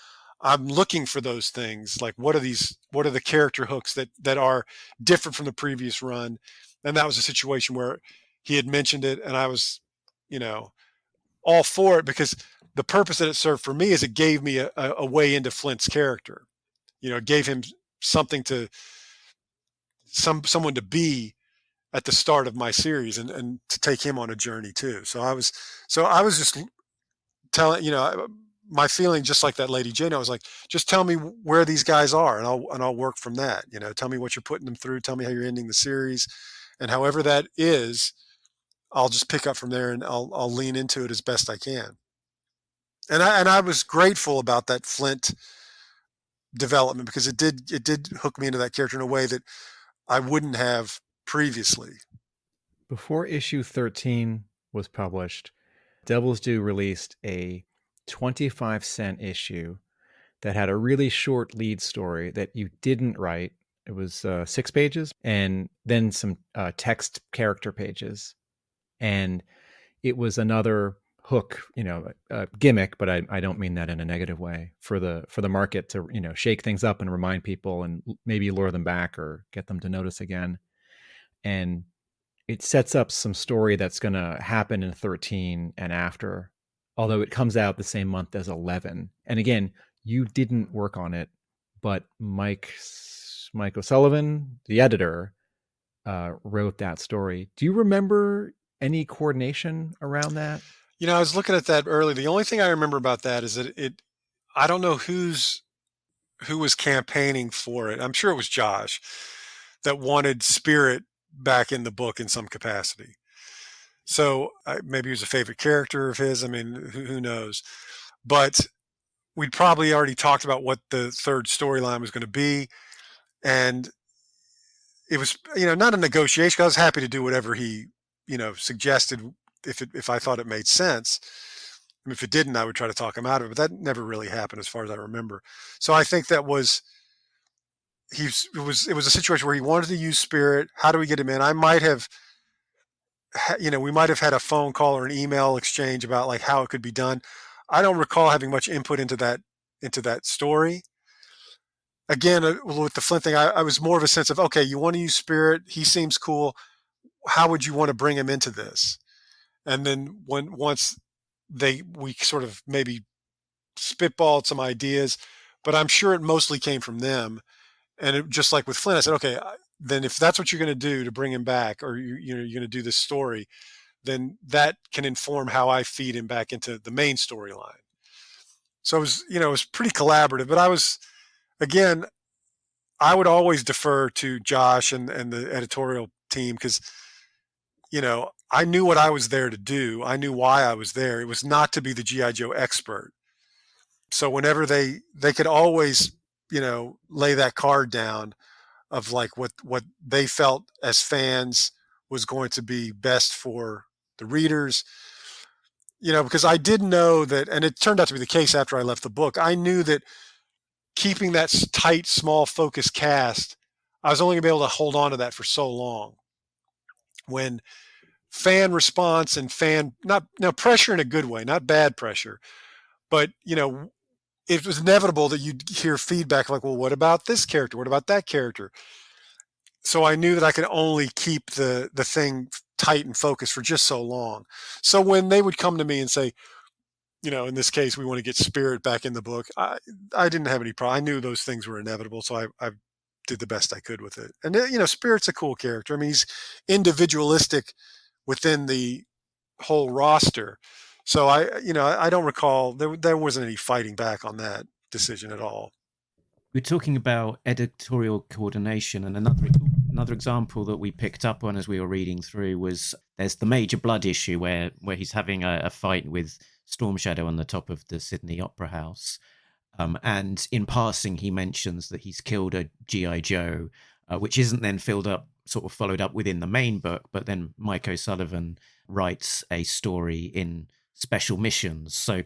I'm looking for those things. Like, what are the character hooks that are different from the previous run? And that was a situation where he had mentioned it, and I was, you know, all for it, because the purpose that it served for me is it gave me a way into Flint's character. It gave him something to someone to be at the start of my series, and to take him on a journey too. So I was just telling, my feeling, just like that Lady Jane. I was like, just tell me where these guys are, and I'll work from that. Tell me what you're putting them through. Tell me how you're ending the series, and however that is, I'll just pick up from there, and I'll lean into it as best I can. And I was grateful about that Flint development, because it did hook me into that character in a way that I wouldn't have previously. Before issue 13 was published, Devils Due released a 25-cent issue that had a really short lead story that you didn't write. It was 6 pages, and then some text character pages. And it was another hook, gimmick, but I don't mean that in a negative way, for the market to, shake things up and remind people and maybe lure them back or get them to notice again. And it sets up some story that's going to happen in 13 and after, although it comes out the same month as 11. And again, you didn't work on it, but Mike O'Sullivan, the editor, wrote that story. Do you remember any coordination around that? I was looking at that early. The only thing I remember about that is that I don't know who was campaigning for it. I'm sure it was Josh, that wanted Spirit back in the book in some capacity. So maybe he was a favorite character of his. I mean, who knows? But we'd probably already talked about what the third storyline was going to be. And it was, not a negotiation. I was happy to do whatever he, suggested, if I thought it made sense. I mean, if it didn't, I would try to talk him out of it, but that never really happened as far as I remember. So I think that was, it was a situation where he wanted to use Spirit. How do we get him in? I might have, we might have had a phone call or an email exchange about like how it could be done. I don't recall having much input into that story. Again, with the Flint thing, I was more of a sense of, okay, you want to use Spirit. He seems cool. How would you want to bring him into this? And then once we sort of maybe spitballed some ideas, but I'm sure it mostly came from them. And just like with Flint, I said, okay, then if that's what you're going to do to bring him back, or you're going to do this story, then that can inform how I feed him back into the main storyline. So it was pretty collaborative, but again, I would always defer to Josh and the editorial team, because, I knew what I was there to do. I knew why I was there. It was not to be the G.I. Joe expert. So whenever they could always, lay that card down of like what they felt as fans was going to be best for the readers, because I did know that, and it turned out to be the case after I left the book. I knew that keeping that tight, small, focused cast, I was only going to be able to hold on to that for so long. When fan response and not pressure in a good way, not bad pressure, but it was inevitable that you'd hear feedback like, well, what about this character? What about that character? So I knew that I could only keep the thing tight and focused for just so long. So when they would come to me and say, in this case, we want to get Spirit back in the book, I didn't have any problem. I knew those things were inevitable, so I did the best I could with it. And Spirit's a cool character. I mean, he's individualistic within the whole roster. So I don't recall there wasn't any fighting back on that decision at all. We're talking about editorial coordination, and another example that we picked up on as we were reading through was there's the Major Blood issue where he's having a fight with Storm Shadow on the top of the Sydney Opera House. And in passing, he mentions that he's killed a G.I. Joe, which isn't then followed up within the main book, but then Mike O'Sullivan writes a story in Special Missions. So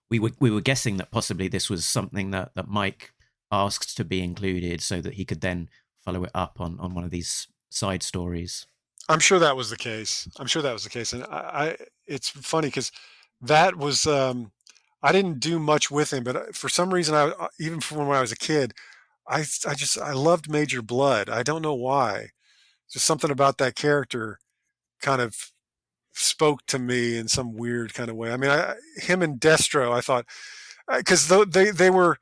we were guessing that possibly this was something that Mike asked to be included so that he could then follow it up on one of these side stories. I'm sure that was the case. And it's funny because that was, I didn't do much with him, but for some reason, even from when I was a kid, I loved Major Blood. I don't know why. Just something about that character kind of spoke to me in some weird kind of way. I mean, him and Destro, I thought, because they were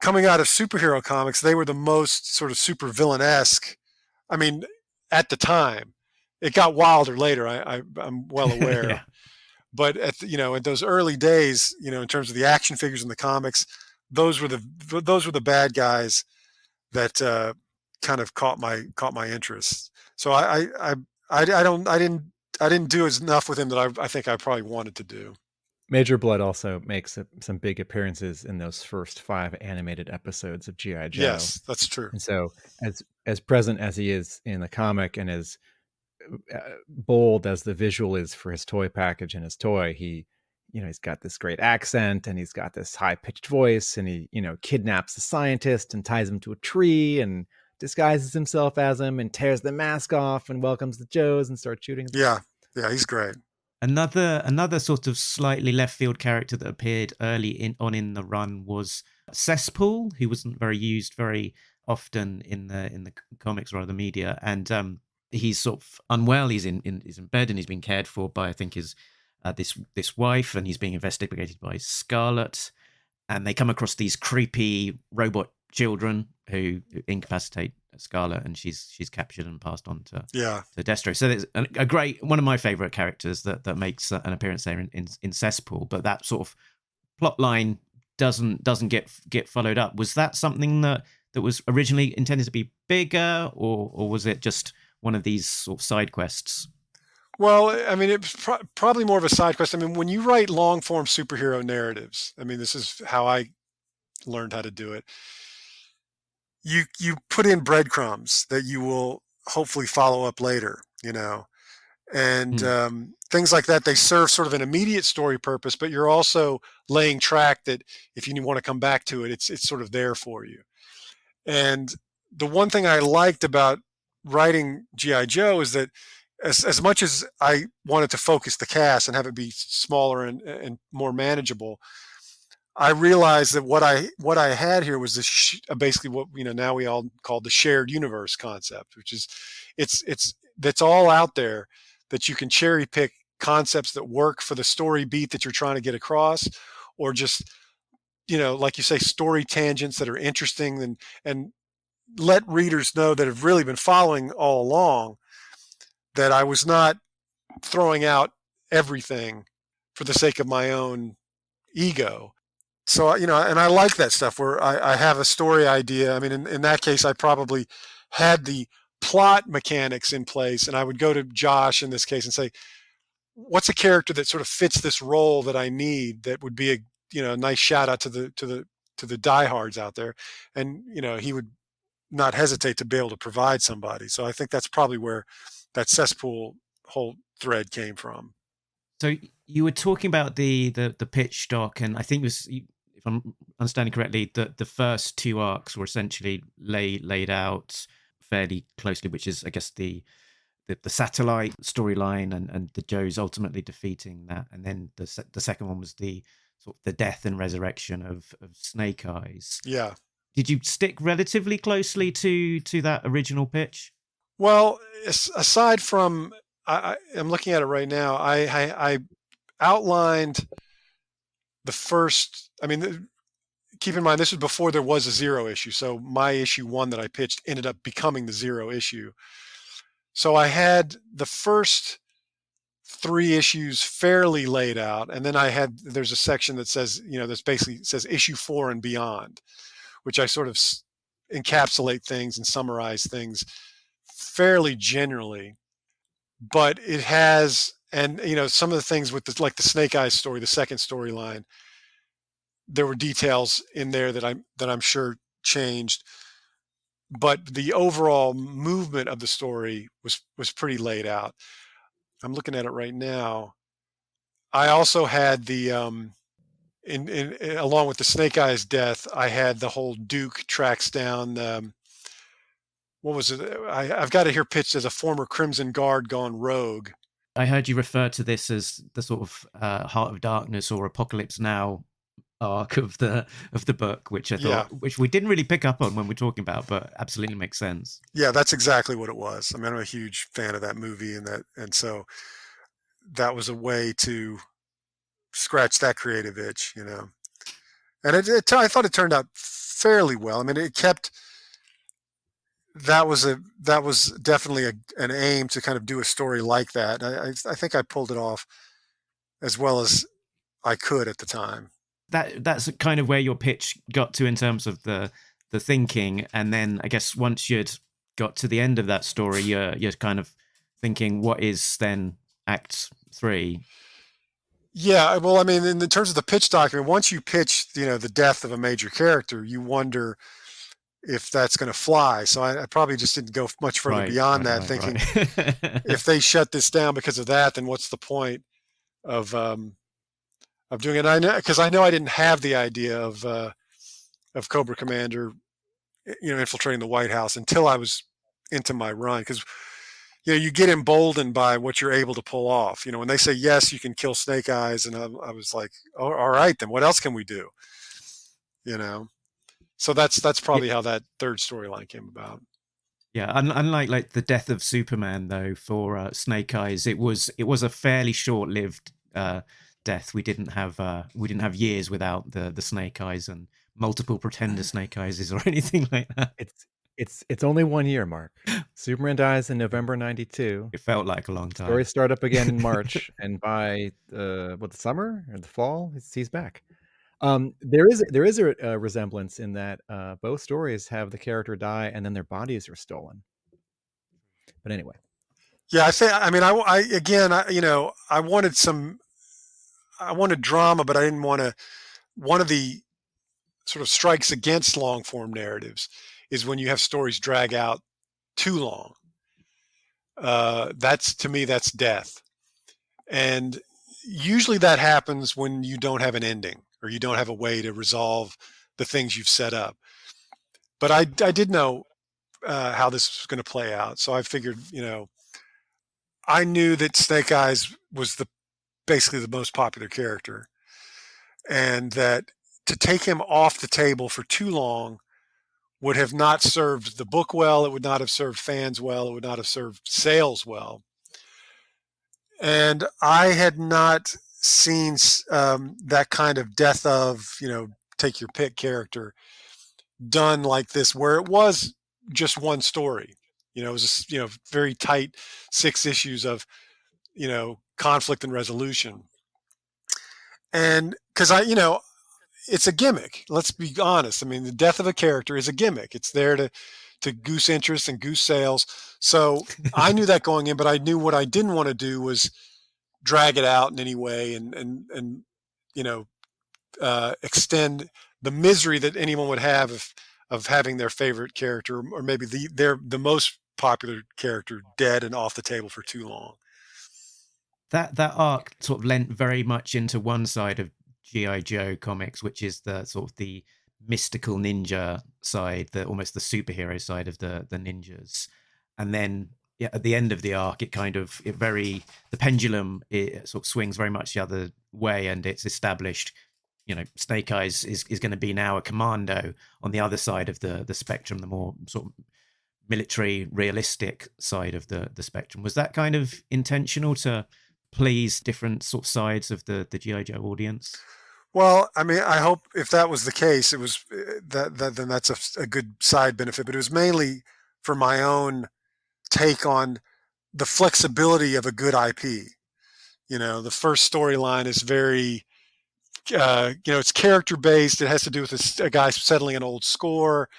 coming out of superhero comics, they were the most sort of super villain-esque. I mean, at the time, it got wilder later. I'm well aware, Yeah. but in those early days, in terms of the action figures in the comics, those were the bad guys that kind of caught my interest. So I didn't do enough with him that I think I probably wanted to do. Major Blood also makes some big appearances in those first 5 animated episodes of G.I. Joe. Yes, that's true. And so as present as he is in the comic and as bold as the visual is for his toy package and his toy, he's got this great accent and he's got this high-pitched voice, and he kidnaps the scientist and ties him to a tree and disguises himself as him and tears the mask off and welcomes the Joes and starts shooting. Yeah, he's great. Another sort of slightly left field character that appeared early in the run was Cesspool, who wasn't used very often in the comics or other media, and he's sort of unwell. He's in bed and he's being cared for by, I think, his this wife, and he's being investigated by Scarlet, and they come across these creepy robot children who incapacitate Scarlet, and she's captured and passed on to Destro. So there's a great one of my favorite characters that makes an appearance there in Cesspool, but that sort of plot line doesn't get followed up. Was that something that was originally intended to be bigger, or was it just one of these sort of side quests? Well, I mean, it's probably more of a side quest. I mean, when you write long form superhero narratives, I mean, this is how I learned how to do it. You put in breadcrumbs that you will hopefully follow up later, and things like that. They serve sort of an immediate story purpose, but you're also laying track that if you want to come back to it, it's sort of there for you. And the one thing I liked about writing G.I. Joe is that as much as I wanted to focus the cast and have it be smaller and more manageable, I realized that what I had here was basically what now we all call the shared universe concept, which is that's all out there, that you can cherry pick concepts that work for the story beat that you're trying to get across, or just like you say, story tangents that are interesting, and let readers know that have really been following all along that I was not throwing out everything for the sake of my own ego. So, and I like that stuff where I have a story idea. I mean, in that case, I probably had the plot mechanics in place, and I would go to Josh in this case and say, what's a character that sort of fits this role that I need, that would be a nice shout out to the diehards out there. And, he would not hesitate to be able to provide somebody. So I think that's probably where that Cesspool whole thread came from. So you were talking about the pitch doc, and I think it was, if I'm understanding correctly, the first 2 arcs were essentially laid out fairly closely, which is, I guess, the satellite storyline and the Joes ultimately defeating that, and then the second one was the sort of the death and resurrection of Snake Eyes. Yeah. Did you stick relatively closely to that original pitch? Well, aside from, I'm looking at it right now, I outlined the first, I mean, keep in mind, this was before there was a 0 issue. So my issue 1 that I pitched ended up becoming the 0 issue. So I had the first 3 issues fairly laid out. And then there's a section that says, this basically says issue 4 and beyond, which I sort of encapsulate things and summarize things fairly generally. But it has, and some of the things with the Snake Eyes story, the second storyline, there were details in there that I'm sure changed, but the overall movement of the story was pretty laid out. I'm looking at it right now. I also had along with the Snake Eyes death, I had the whole Duke tracks down. What was it? I've got it here pitched as a former Crimson Guard gone rogue. I heard you refer to this as the sort of Heart of Darkness or Apocalypse Now arc of the book, which I thought, which we didn't really pick up on when we're talking about, but absolutely makes sense. Yeah, that's exactly what it was. I mean, I'm a huge fan of that movie, and so that was a way to scratch that creative itch, you know. And I thought it turned out fairly well. I mean, it kept. That was definitely an aim to kind of do a story like that. I think I pulled it off as well as I could at the time. That's kind of where your pitch got to in terms of the thinking, and then I guess once you'd got to the end of that story, you're kind of thinking, what is then Act 3? Yeah, well, I mean, in terms of the pitch document, once you pitch, you know, the death of a major character, you wonder if that's going to fly. So I probably just didn't go much further beyond that, thinking if they shut this down because of that, then what's the point of doing it? I know, because I know I didn't have the idea of Cobra Commander, you know, infiltrating the White House until I was into my run, because you know, you get emboldened by what you're able to pull off. You know, when they say yes, you can kill Snake Eyes, and I was like, oh, all right, then what else can we do? You know. So that's probably how that third storyline came about. Yeah, unlike like the death of Superman, though, for Snake Eyes, it was a fairly short-lived death. We didn't have years without the Snake Eyes and multiple pretender Snake Eyes or anything like that. It's only 1 year, Mark. Superman dies in November '92. It felt like a long time. Stories start up again in March, and by the summer or the fall, he's back. There is a resemblance in that both stories have the character die and then their bodies are stolen. But anyway, yeah, I mean, you know, I wanted drama, but I didn't want to. One of the sort of strikes against long form narratives is when you have stories drag out too long. To me, that's death, and usually that happens when you don't have an ending, or you don't have a way to resolve the things you've set up. But I did know how this was going to play out. So I figured, you know, I knew that Snake Eyes was basically the most popular character, and that to take him off the table for too long would have not served the book well. It would not have served fans well. It would not have served sales well. And I had not seen that kind of death of, you know, take your pick character done like this, where it was just one story. You know, it was just, you know, very tight 6 issues of, you know, conflict and resolution. And because you know, it's a gimmick. Let's be honest. I mean, the death of a character is a gimmick. It's there to goose interest and goose sales. So I knew that going in, but I knew what I didn't want to do was drag it out in any way and you know, extend the misery that anyone would have of having their favorite character, or maybe the most popular character, dead and off the table for too long. That arc sort of lent very much into one side of G.I. Joe comics, which is the sort of the mystical ninja side, almost the superhero side of the ninjas. And then at the end of the arc, the pendulum, it sort of swings very much the other way, and it's established, you know, Snake Eyes is going to be now a commando on the other side of the spectrum, the more sort of military realistic side of the spectrum. Was that kind of intentional to please different sort of sides of the G.I. Joe audience? Well, I mean, I hope if that was the case, it was then that's a good side benefit. But it was mainly for my own take on the flexibility of a good IP. You know, the first storyline is very, you know, it's character based. It has to do with a guy settling an old score,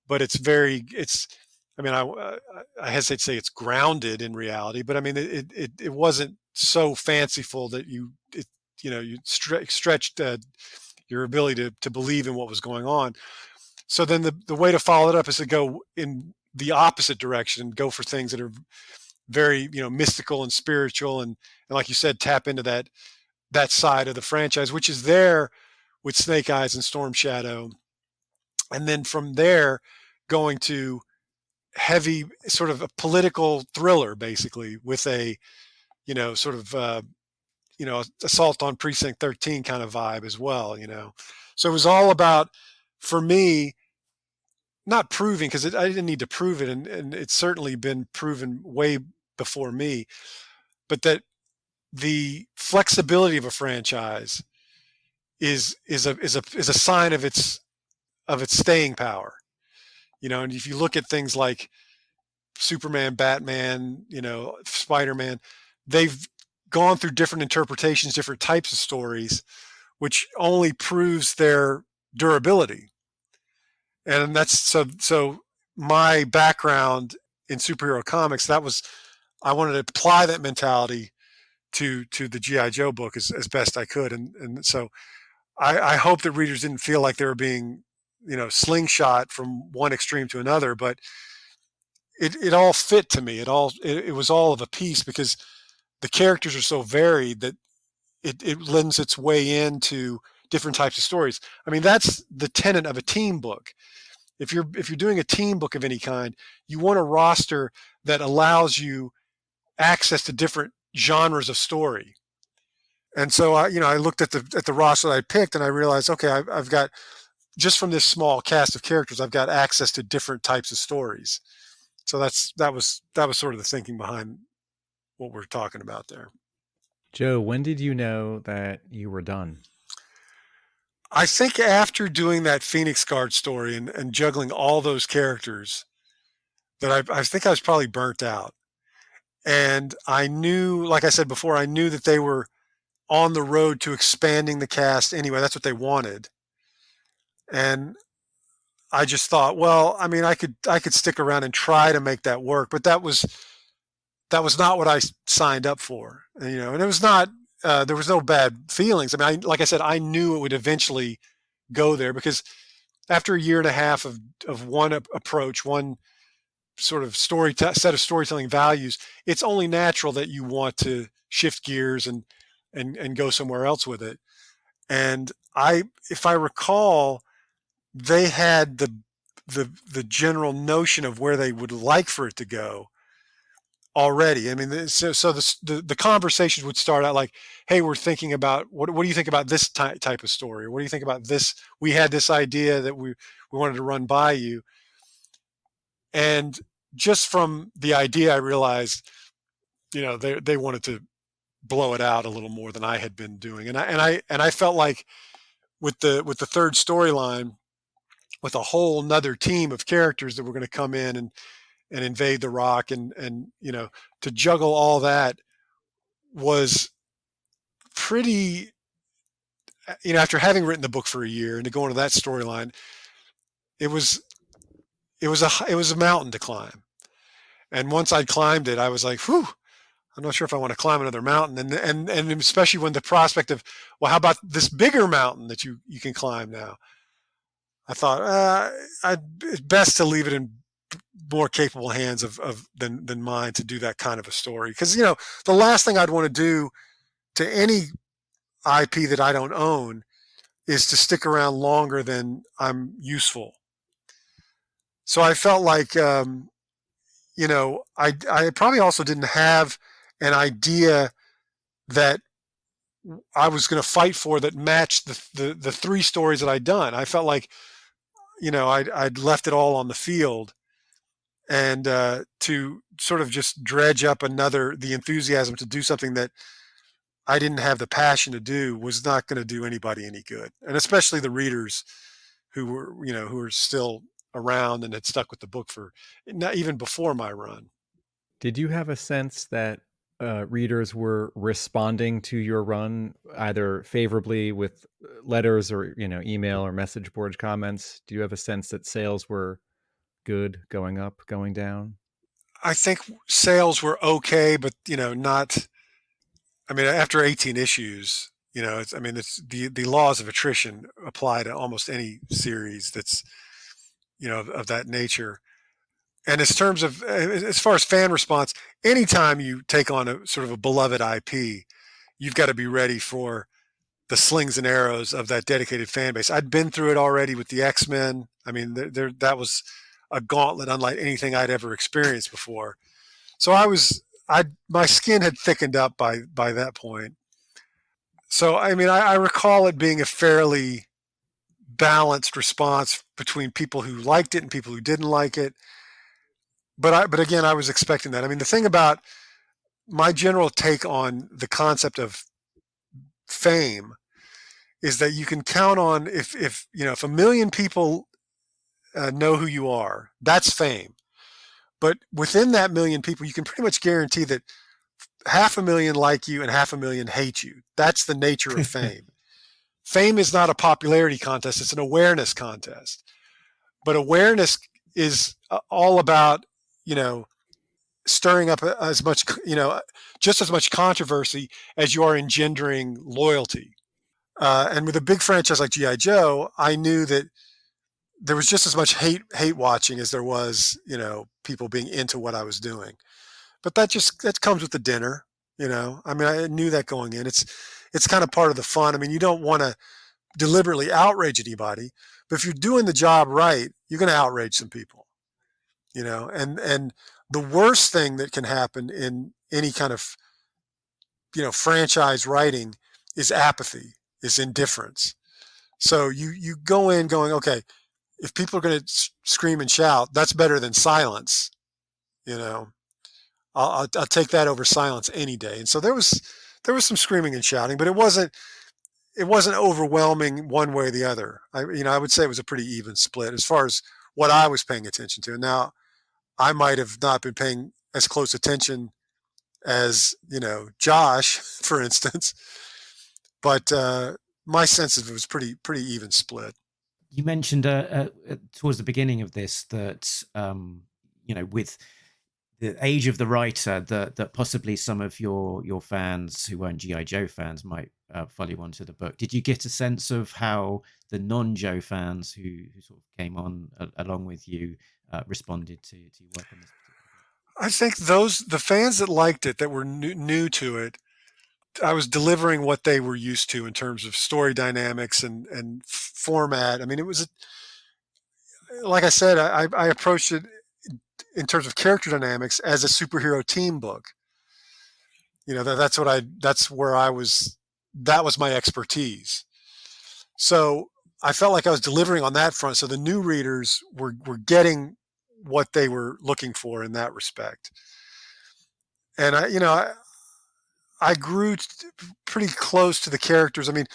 but I mean, I hesitate to say it's grounded in reality, but I mean, it wasn't so fanciful that you stretched your ability to believe in what was going on. So then the way to follow it up is to go in the opposite direction and go for things that are very, you know, mystical and spiritual, and like you said, tap into that side of the franchise, which is there with Snake Eyes and Storm Shadow. And then from there, going to heavy sort of a political thriller, basically, with a, sort of, assault on Precinct 13 kind of vibe as well, So it was all about, for me, not proving, because I didn't need to prove it, and it's certainly been proven way before me, but that the flexibility of a franchise is a sign of its staying power. And if you look at things like Superman, Batman, Spider-Man, they've gone through different interpretations, different types of stories, which only proves their durability. And that's so my background in superhero comics, I wanted to apply that mentality to the G.I. Joe book as best I could. And so I hope that readers didn't feel like they were being, slingshot from one extreme to another, but it all fit to me. It was all of a piece, because the characters are so varied that it lends its way into different types of stories. I mean, that's the tenet of a team book. If you're doing a team book of any kind, you want a roster that allows you access to different genres of story. And so I looked at the roster that I picked, and I realized, okay, I've got, just from this small cast of characters, I've got access to different types of stories. So that was sort of the thinking behind what we're talking about there. Joe, when did you know that you were done? I think after doing that Phoenix Guard story and juggling all those characters, that I think I was probably burnt out. And I knew, like I said before, I knew that they were on the road to expanding the cast anyway. That's what they wanted. And I just thought, well, I mean, I could stick around and try to make that work, but that was not what I signed up for. And it was not, there was no bad feelings. I mean, like I said, I knew it would eventually go there, because after a year and a half of one approach, one sort of set of storytelling values, it's only natural that you want to shift gears and go somewhere else with it. And if I recall, they had the general notion of where they would like for it to go already. I mean, so the conversations would start out like, hey, we're thinking about, what do you think about this type of story? What do you think about this? We had this idea that we wanted to run by you. And just from the idea, I realized, they wanted to blow it out a little more than I had been doing. And I felt like with the third storyline, with a whole nother team of characters that were going to come in and invade the Rock, and to juggle all that was pretty, after having written the book for a year and to go into that storyline, it was a mountain to climb. And once I'd climbed it, I was like, whew, I'm not sure if I want to climb another mountain. And especially when the prospect of, well, how about this bigger mountain that you can climb now? I thought, it's best to leave it in more capable hands than mine to do that kind of a story. Because, the last thing I'd want to do to any IP that I don't own is to stick around longer than I'm useful. So I felt like, I probably also didn't have an idea that I was going to fight for that matched the three stories that I'd done. I felt like, I'd left it all on the field, and to sort of just dredge up the enthusiasm to do something that I didn't have the passion to do was not going to do anybody any good. And especially the readers who were still around and had stuck with the book for not even before my run. Did you have a sense that readers were responding to your run either favorably with letters or email or message board comments? Do you have a sense that sales were good, going up, going down? I think sales were okay, but not. I mean, after 18 issues, it's the laws of attrition apply to almost any series that's of that nature. And as far as fan response, anytime you take on a sort of a beloved IP, you've got to be ready for the slings and arrows of that dedicated fan base. I'd been through it already with the X-Men. I mean, that was a gauntlet unlike anything I'd ever experienced before. So my skin had thickened up by that point. So, I mean, I recall it being a fairly balanced response between people who liked it and people who didn't like it. But again, I was expecting that. I mean, the thing about my general take on the concept of fame is that you can count on if a million people know who you are, that's fame. But within that million people, you can pretty much guarantee that 500,000 like you and 500,000 hate you. That's the nature of fame. Fame is not a popularity contest; it's an awareness contest. But awareness is all about stirring up as much just as much controversy as you are engendering loyalty. And with a big franchise like G.I. Joe, I knew that there was just as much hate watching as there was, people being into what I was doing. But that comes with the dinner, I mean, I knew that going in. It's kind of part of the fun. I mean, you don't want to deliberately outrage anybody, but if you're doing the job right, you're going to outrage some people, and the worst thing that can happen in any kind of, franchise writing is apathy, is indifference. So you go in going, okay, if people are going to scream and shout, that's better than silence. I'll take that over silence any day. And so there was some screaming and shouting, but it wasn't overwhelming one way or the other. I would say it was a pretty even split as far as what I was paying attention to. Now, I might have not been paying as close attention as, Josh, for instance, but my sense of it was pretty even split. You mentioned towards the beginning of this that with the age of the writer, that possibly some of your fans who weren't G.I. Joe fans might follow you onto the book. Did you get a sense of how the non-Joe fans who sort of came on along with you responded to your work on this? I think the fans that liked it, that were new to it, I was delivering what they were used to in terms of story dynamics and format. I mean, it was, like I said, I approached it in terms of character dynamics as a superhero team book. That was my expertise. So I felt like I was delivering on that front. So the new readers were getting what they were looking for in that respect. And I grew pretty close to the characters. I mean,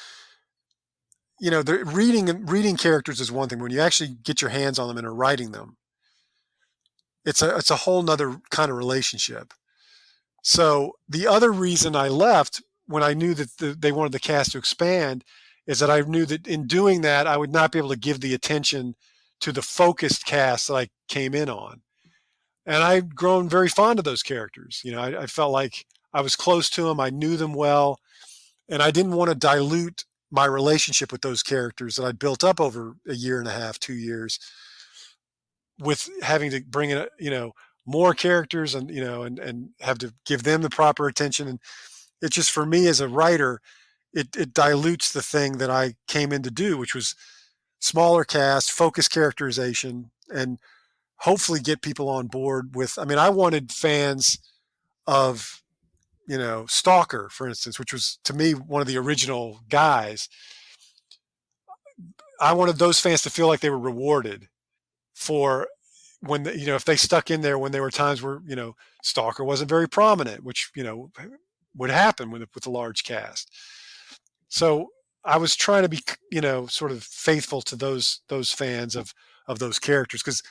the reading characters is one thing. When you actually get your hands on them and are writing them, it's a whole nother kind of relationship. So the other reason I left when I knew that they wanted the cast to expand is that I knew that in doing that, I would not be able to give the attention to the focused cast that I came in on. And I've grown very fond of those characters. I felt like I was close to them. I knew them well. And I didn't want to dilute my relationship with those characters that I'd built up over a year and a half, 2 years, with having to bring in, more characters and, and have to give them the proper attention. And it just, for me as a writer, it dilutes the thing that I came in to do, which was smaller cast, focused characterization, and hopefully get people on board with, I wanted fans of, Stalker, for instance, which was to me one of the original guys. I wanted those fans to feel like they were rewarded for when if they stuck in there when there were times where Stalker wasn't very prominent, which would happen with a large cast. So I was trying to be sort of faithful to those fans of those characters, because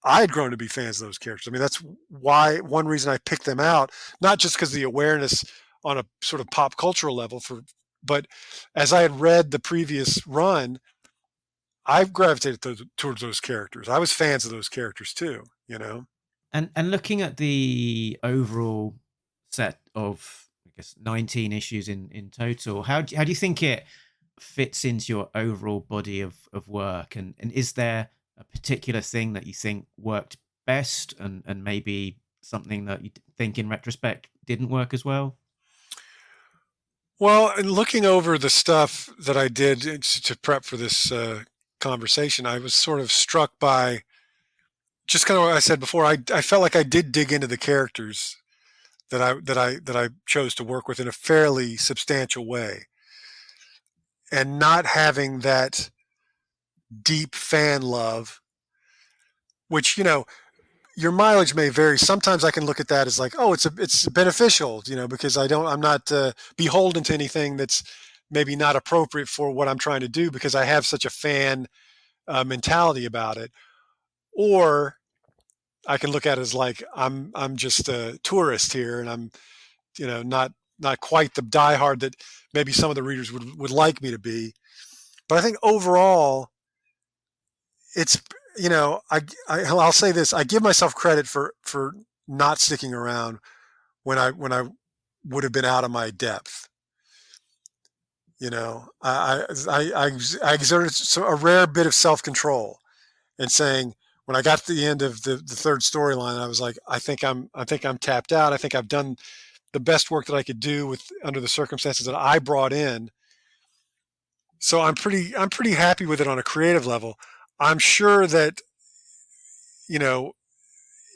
I had grown to be fans of those characters. That's one reason I picked them out, not just because of the awareness on a sort of pop cultural level, but as I had read the previous run, I've gravitated towards those characters. I was fans of those characters too, And looking at the overall set of, I guess, 19 issues in total, how do you think it fits into your overall body of work? And is there a particular thing that you think worked best and maybe something that you think in retrospect didn't work as well? Well, and looking over the stuff that I did to prep for this conversation, I was sort of struck by just kind of what I said before. I felt like I did dig into the characters that I chose to work with in a fairly substantial way, and not having that deep fan love, which your mileage may vary. Sometimes I can look at that as like, oh, it's beneficial, because I'm not beholden to anything that's maybe not appropriate for what I'm trying to do because I have such a fan mentality about it. Or I can look at it as like I'm just a tourist here, and I'm not quite the diehard that maybe some of the readers would like me to be. But I think overall, it's I'll say this: I give myself credit for not sticking around when I would have been out of my depth. I exerted a rare bit of self control and saying, when I got to the end of the third storyline, I was like, I think I'm tapped out. I think I've done the best work that I could do with under the circumstances that I brought in. So I'm pretty happy with it on a creative level. I'm sure that you know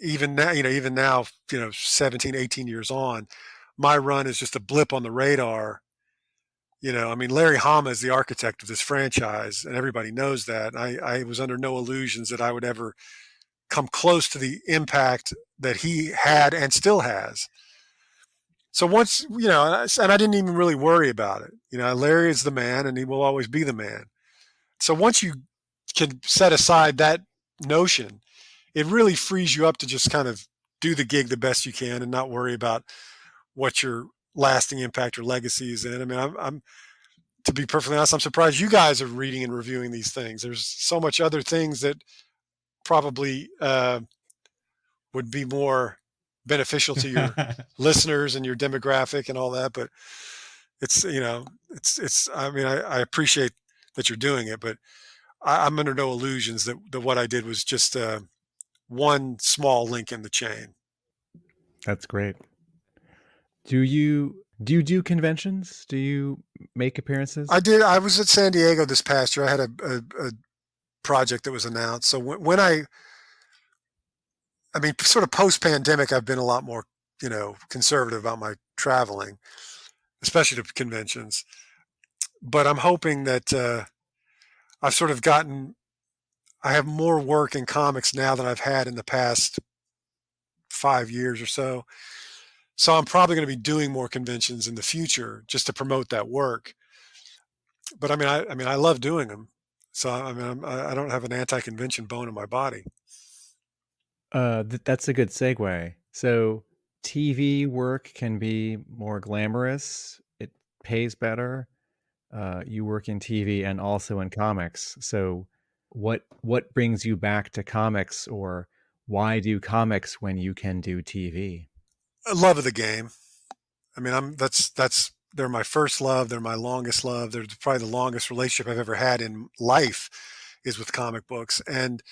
even now 17, 18 years on, my run is just a blip on the radar. I mean, Larry Hama is the architect of this franchise, and everybody knows that. I was under no illusions that I would ever come close to the impact that he had and still has. So once, and I didn't even really worry about it. Larry is the man, and he will always be the man. So once you can set aside that notion, it really frees you up to just kind of do the gig the best you can and not worry about what your lasting impact or legacy is in. I mean, I'm to be perfectly honest, I'm surprised you guys are reading and reviewing these things. There's so much other things that probably would be more beneficial to your listeners and your demographic and all that. But it's. I mean, I appreciate that you're doing it, but I'm under no illusions that what I did was just one small link in the chain. That's great. Do you do conventions? Do you make appearances? I did. I was at San Diego this past year. I had a project that was announced. So when I mean, sort of post pandemic, I've been a lot more, conservative about my traveling, especially to conventions. But I'm hoping that I've sort of I have more work in comics now than I've had in the past 5 years or so. So I'm probably going to be doing more conventions in the future just to promote that work. But I love doing them. So I don't have an anti-convention bone in my body. That's a good segue. So TV work can be more glamorous. It pays better. You work in TV and also in comics. So what brings you back to comics, or why do comics when you can do TV? Love of the game. I mean, they're my first love. They're my longest love. They're probably the longest relationship I've ever had in life is with comic books, and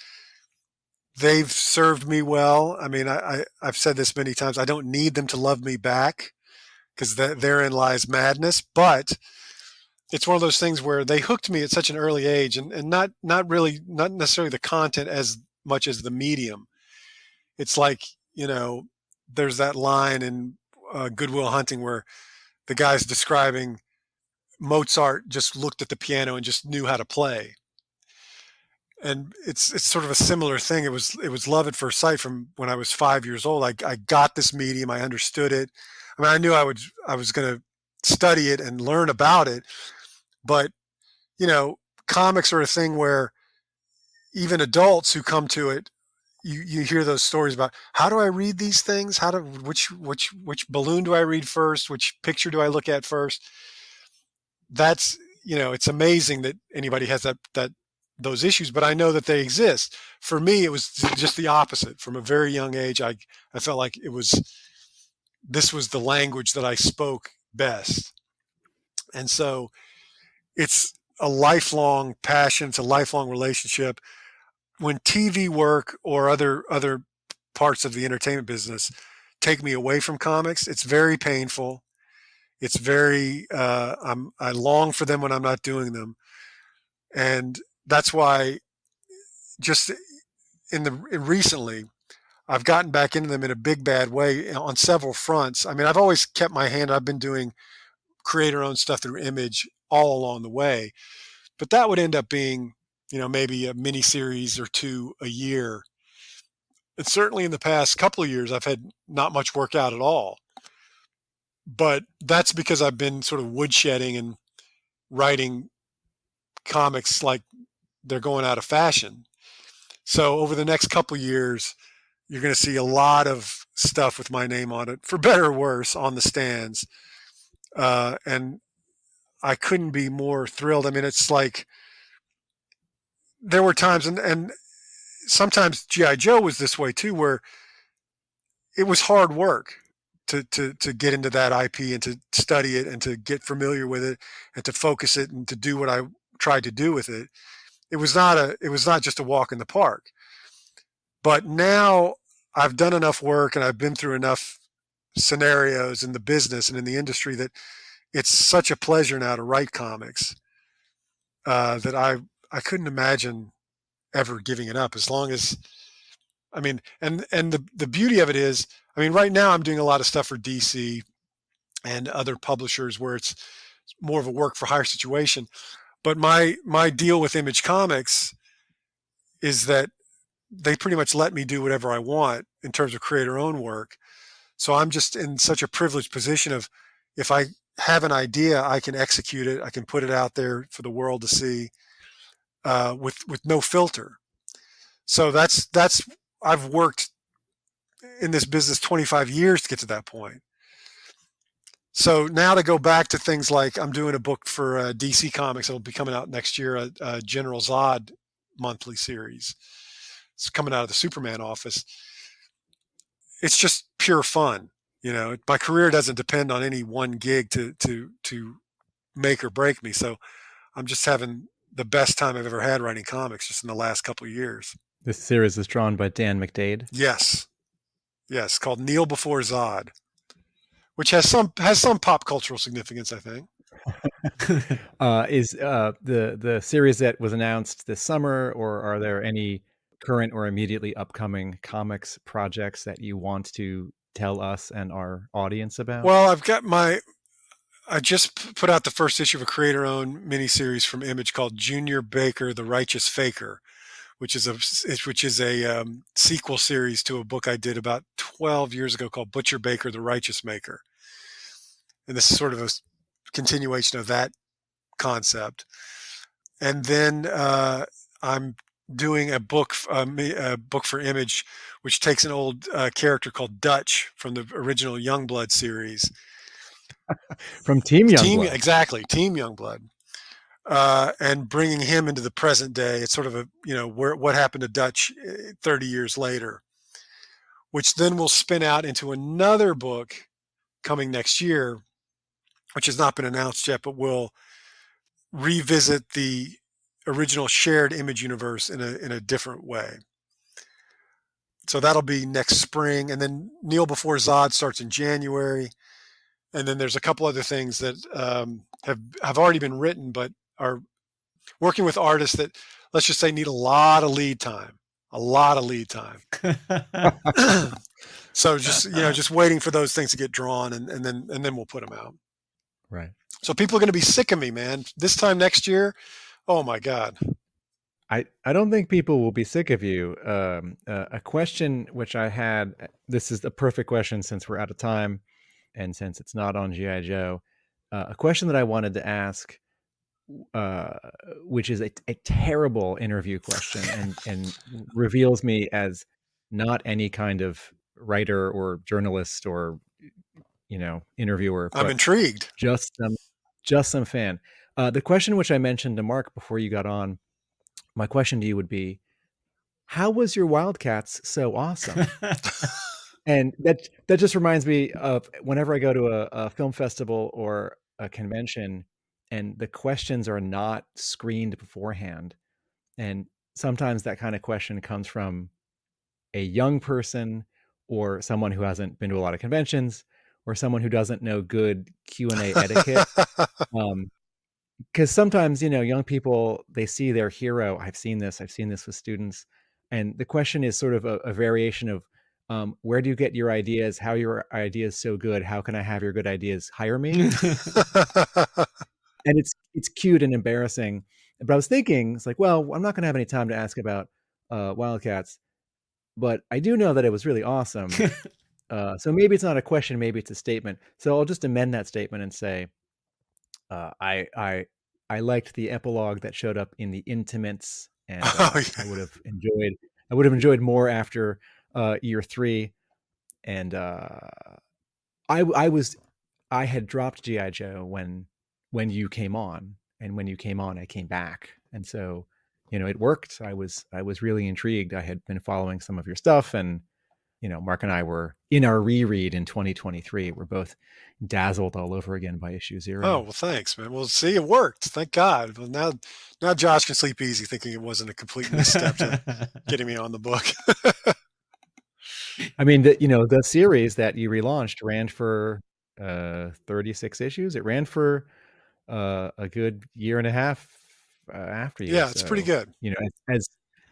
they've served me well. I mean, I've said this many times. I don't need them to love me back because therein lies madness. But it's one of those things where they hooked me at such an early age, and not necessarily the content as much as the medium. It's like, there's that line in Good Will Hunting where the guy's describing Mozart just looked at the piano and just knew how to play. And it's sort of a similar thing. It was love at first sight from when I was 5 years old. I got this medium. I understood it. I mean, I knew I was going to study it and learn about it. But comics are a thing where even adults who come to it, you hear those stories about, how do I read these things? Which balloon do I read first? Which picture do I look at first? That's it's amazing that anybody has that those issues, but I know that they exist. For me, it was just the opposite. From a very young age, I felt like this was the language that I spoke best. And so it's a lifelong passion. It's a lifelong relationship. When TV work or other parts of the entertainment business take me away from comics, it's very painful. It's very, I long for them when I'm not doing them. And that's why just recently, I've gotten back into them in a big bad way on several fronts. I mean, I've always kept my hand. I've been doing creator-owned stuff through Image all along the way, but that would end up being, maybe a mini series or two a year. And certainly in the past couple of years, I've had not much work out at all. But that's because I've been sort of woodshedding and writing comics like they're going out of fashion. So over the next couple of years, you're going to see a lot of stuff with my name on it, for better or worse, on the stands. And I couldn't be more thrilled. I mean, it's like there were times, and sometimes G.I. Joe was this way too, where it was hard work to get into that IP and to study it and to get familiar with it and to focus it and to do what I tried to do with it. It was not just a walk in the park. But now I've done enough work and I've been through enough scenarios in the business and in the industry that it's such a pleasure now to write comics that I couldn't imagine ever giving it up, as long as, I mean, and the beauty of it is, I mean, right now I'm doing a lot of stuff for DC and other publishers where it's more of a work for hire situation. But my deal with Image Comics is that they pretty much let me do whatever I want in terms of creator-owned work. So I'm just in such a privileged position of, if I have an idea, I can execute it. I can put it out there for the world to see with no filter. So that's I've worked in this business 25 years to get to that point. So now to go back to things like, I'm doing a book for DC Comics that'll be coming out next year, a General Zod monthly series. It's coming out of the Superman office. It's just pure fun. My career doesn't depend on any one gig to make or break me. So I'm just having the best time I've ever had writing comics just in the last couple of years. This series is drawn by Dan McDade. Yes, called Kneel Before Zod, which has some pop cultural significance, I think. Is the series that was announced this summer, or are there any current or immediately upcoming comics projects that you want to tell us and our audience about? Well, I just put out the first issue of a creator-owned miniseries from Image called Junior Baker, the Righteous Faker, which is a sequel series to a book I did about 12 years ago called Butcher Baker, the Righteous Maker. And this is sort of a continuation of that concept. And then I'm doing a book for Image, which takes an old character called Dutch from the original Youngblood series. From Team Youngblood. Exactly, Team Youngblood. And bringing him into the present day. It's sort of a, what happened to Dutch 30 years later, which then will spin out into another book coming next year, which has not been announced yet, but will revisit the original shared Image universe in a different way. So that'll be next spring. And then Kneel Before Zod starts in January. And then there's a couple other things that have already been written, but are working with artists that, let's just say, need a lot of lead time. So just waiting for those things to get drawn, and then we'll put them out. Right. So people are going to be sick of me, man. This time next year, oh my God. I don't think people will be sick of you. A question which I had, this is the perfect question since we're out of time and since it's not on G.I. Joe, a question that I wanted to ask, which is a terrible interview question and reveals me as not any kind of writer or journalist or interviewer. I'm intrigued. Just some fan. The question which I mentioned to Mark before you got on, my question to you would be, how was your Wildcats so awesome? And that just reminds me of whenever I go to a film festival or a convention and the questions are not screened beforehand. And sometimes that kind of question comes from a young person or someone who hasn't been to a lot of conventions, or someone who doesn't know good Q&A etiquette. Because sometimes, young people, they see their hero. I've seen this with students. And the question is sort of a variation of, where do you get your ideas? How are your ideas so good? How can I have your good ideas? Hire me. And it's cute and embarrassing. But I was thinking, it's like, well, I'm not going to have any time to ask about Wildcats, but I do know that it was really awesome. So maybe it's not a question, maybe it's a statement. So I'll just amend that statement and say, I liked the epilogue that showed up in the Intimates, and Oh, I yeah. would have enjoyed more after year 3. And I had dropped GI Joe when you came on, and when you came on, I came back, and so it worked. I was really intrigued. I had been following some of your stuff, and Mark and I were in our reread in 2023. We're both dazzled all over again by issue 0. Oh, well, thanks, man. Well, see, it worked. Thank God. Well, now Josh can sleep easy thinking it wasn't a complete misstep to getting me on the book. I mean, the series that you relaunched ran for 36 issues. It ran for a good year and a half after you. Yeah, it's pretty So, good.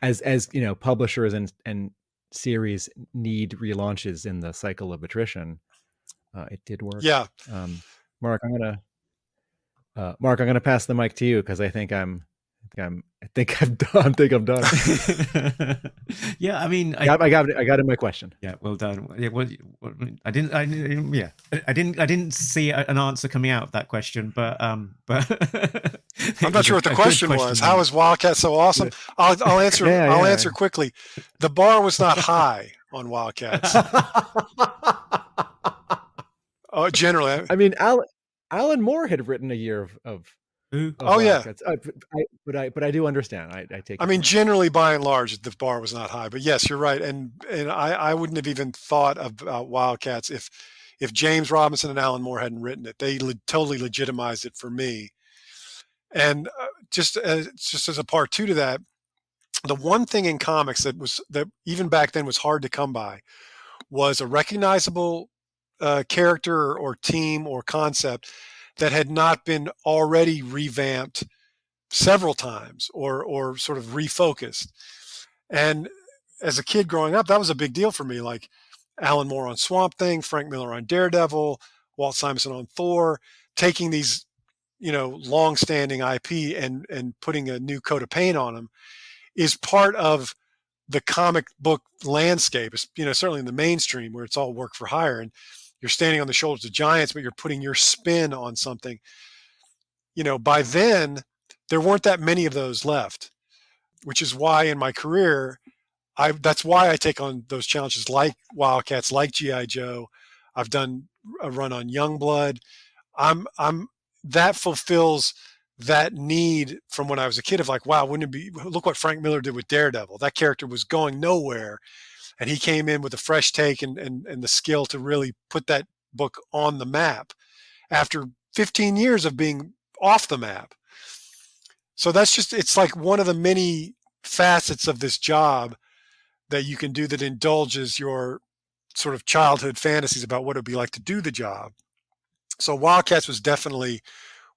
as publishers and series need relaunches in the cycle of attrition, it did work. Yeah. Mark, I'm gonna pass the mic to you because I think I'm done. Yeah, I mean, I got it. My question. Yeah, well done. Yeah, well, I didn't see an answer coming out of that question, but I'm not sure what the question was. How is Wildcat so awesome? I'll answer. I'll answer quickly. The bar was not high on Wildcats. Generally, I mean, Alan Moore had written a year of oh yeah, but I do understand. I take. I mean, generally, by and large, the bar was not high. But yes, you're right, and I wouldn't have even thought about Wildcats if James Robinson and Alan Moore hadn't written it. They totally legitimized it for me. And just as a part 2 to that, the one thing in comics that even back then was hard to come by was a recognizable character or team or concept that had not been already revamped several times or sort of refocused. And as a kid growing up, that was a big deal for me. Like Alan Moore on Swamp Thing, Frank Miller on Daredevil, Walt Simonson on Thor, taking these long-standing IP and putting a new coat of paint on them is part of the comic book landscape. Certainly in the mainstream where it's all work for hire and you're standing on the shoulders of giants, but you're putting your spin on something. By then there weren't that many of those left, which is why in my career, that's why I take on those challenges like Wildcats, like G.I. Joe. I've done a run on Youngblood. That fulfills that need from when I was a kid of like, wow, wouldn't it be, look what Frank Miller did with Daredevil. That character was going nowhere. And he came in with a fresh take and the skill to really put that book on the map after 15 years of being off the map. So it's like one of the many facets of this job that you can do that indulges your sort of childhood fantasies about what it'd be like to do the job. So Wildcats was definitely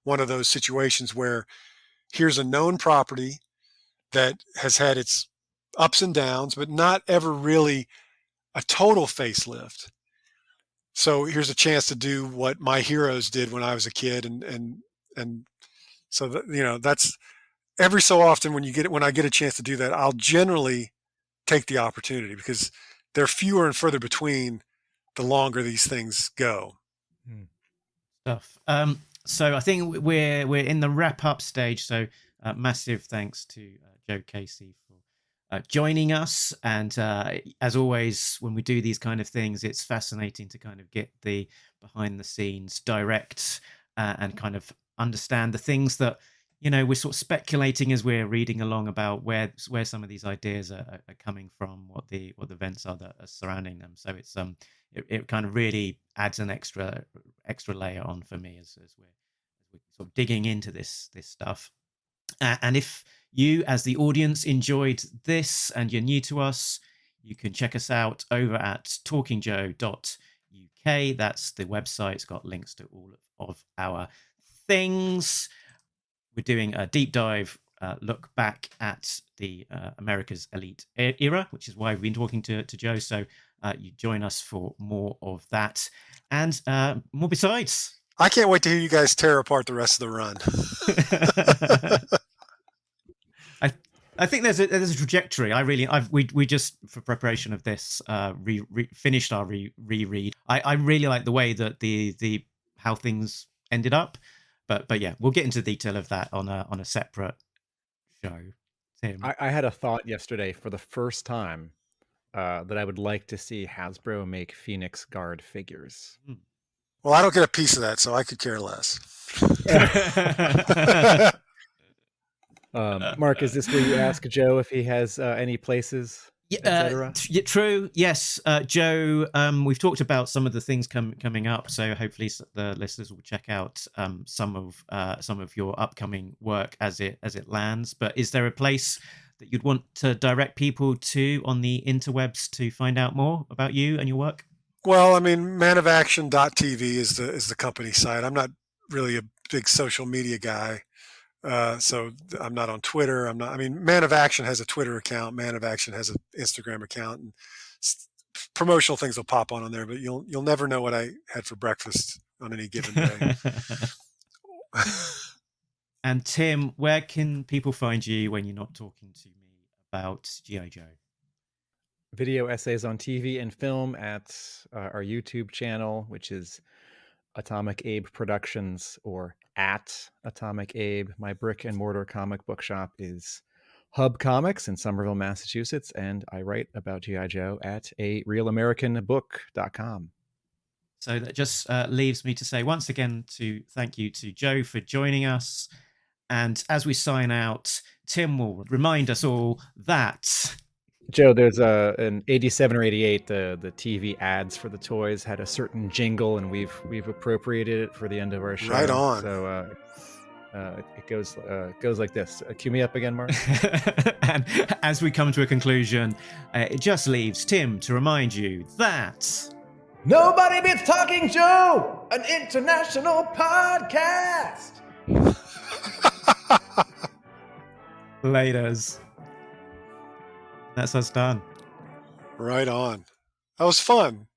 one of those situations where here's a known property that has had its ups and downs, but not ever really a total facelift. So here's a chance to do what my heroes did when I was a kid. And so, that's every so often when I get a chance to do that, I'll generally take the opportunity because they're fewer and further between the longer these things go. Stuff. So I think we're in the wrap up stage. So massive thanks to Joe Casey for joining us. And as always, when we do these kind of things, it's fascinating to kind of get the behind the scenes direct and kind of understand the things that we're sort of speculating as we're reading along about where some of these ideas are coming from, what the events are that are surrounding them. So it's it kind of really adds an extra layer on for me as we're sort of digging into this stuff. And if you, as the audience, enjoyed this and you're new to us, you can check us out over at talkingjoe.uk. That's the website. It's got links to all of our things. We're doing a deep dive look back at the America's Elite era, which is why we've been talking to Joe. So you join us for more of that and more besides. I can't wait to hear you guys tear apart the rest of the run. I think there's a trajectory. We just, for preparation of this, finished our reread. I really like the way that the how things ended up, but yeah, we'll get into the detail of that on a separate show. Tim. I had a thought yesterday for the first time that I would like to see Hasbro make Phoenix Guard figures. Well, I don't get a piece of that, so I could care less. Mark, is this where you ask Joe if he has any places, etc.? True. Yes, Joe. We've talked about some of the things coming up, so hopefully the listeners will check out some of your upcoming work as it lands. But is there a place that you'd want to direct people to on the interwebs to find out more about you and your work? Well, I mean, manofaction.tv is the company site. I'm not really a big social media guy. So I'm not on Twitter. Man of Action has a Twitter account. Man of Action has an Instagram account, and promotional things will pop on there, but you'll never know what I had for breakfast on any given day. And Tim, where can people find you when you're not talking to me about G.I. Joe? Video essays on TV and film at our YouTube channel, which is Atomic Abe Productions, or at Atomic Abe. My brick and mortar comic book shop is Hub Comics in Somerville, Massachusetts, and I write about G.I. Joe at realamericanbook.com. So that just leaves me to say once again to thank you to Joe for joining us. And as we sign out, Tim will remind us all that... Joe, there's an 87 or 88, the TV ads for the toys had a certain jingle, and we've appropriated it for the end of our show. Right on. So it goes like this. Cue me up again, Mark. And as we come to a conclusion, it just leaves Tim to remind you that... Nobody Beats Talking Joe, an international podcast. Laters. That's us done. Right on. That was fun.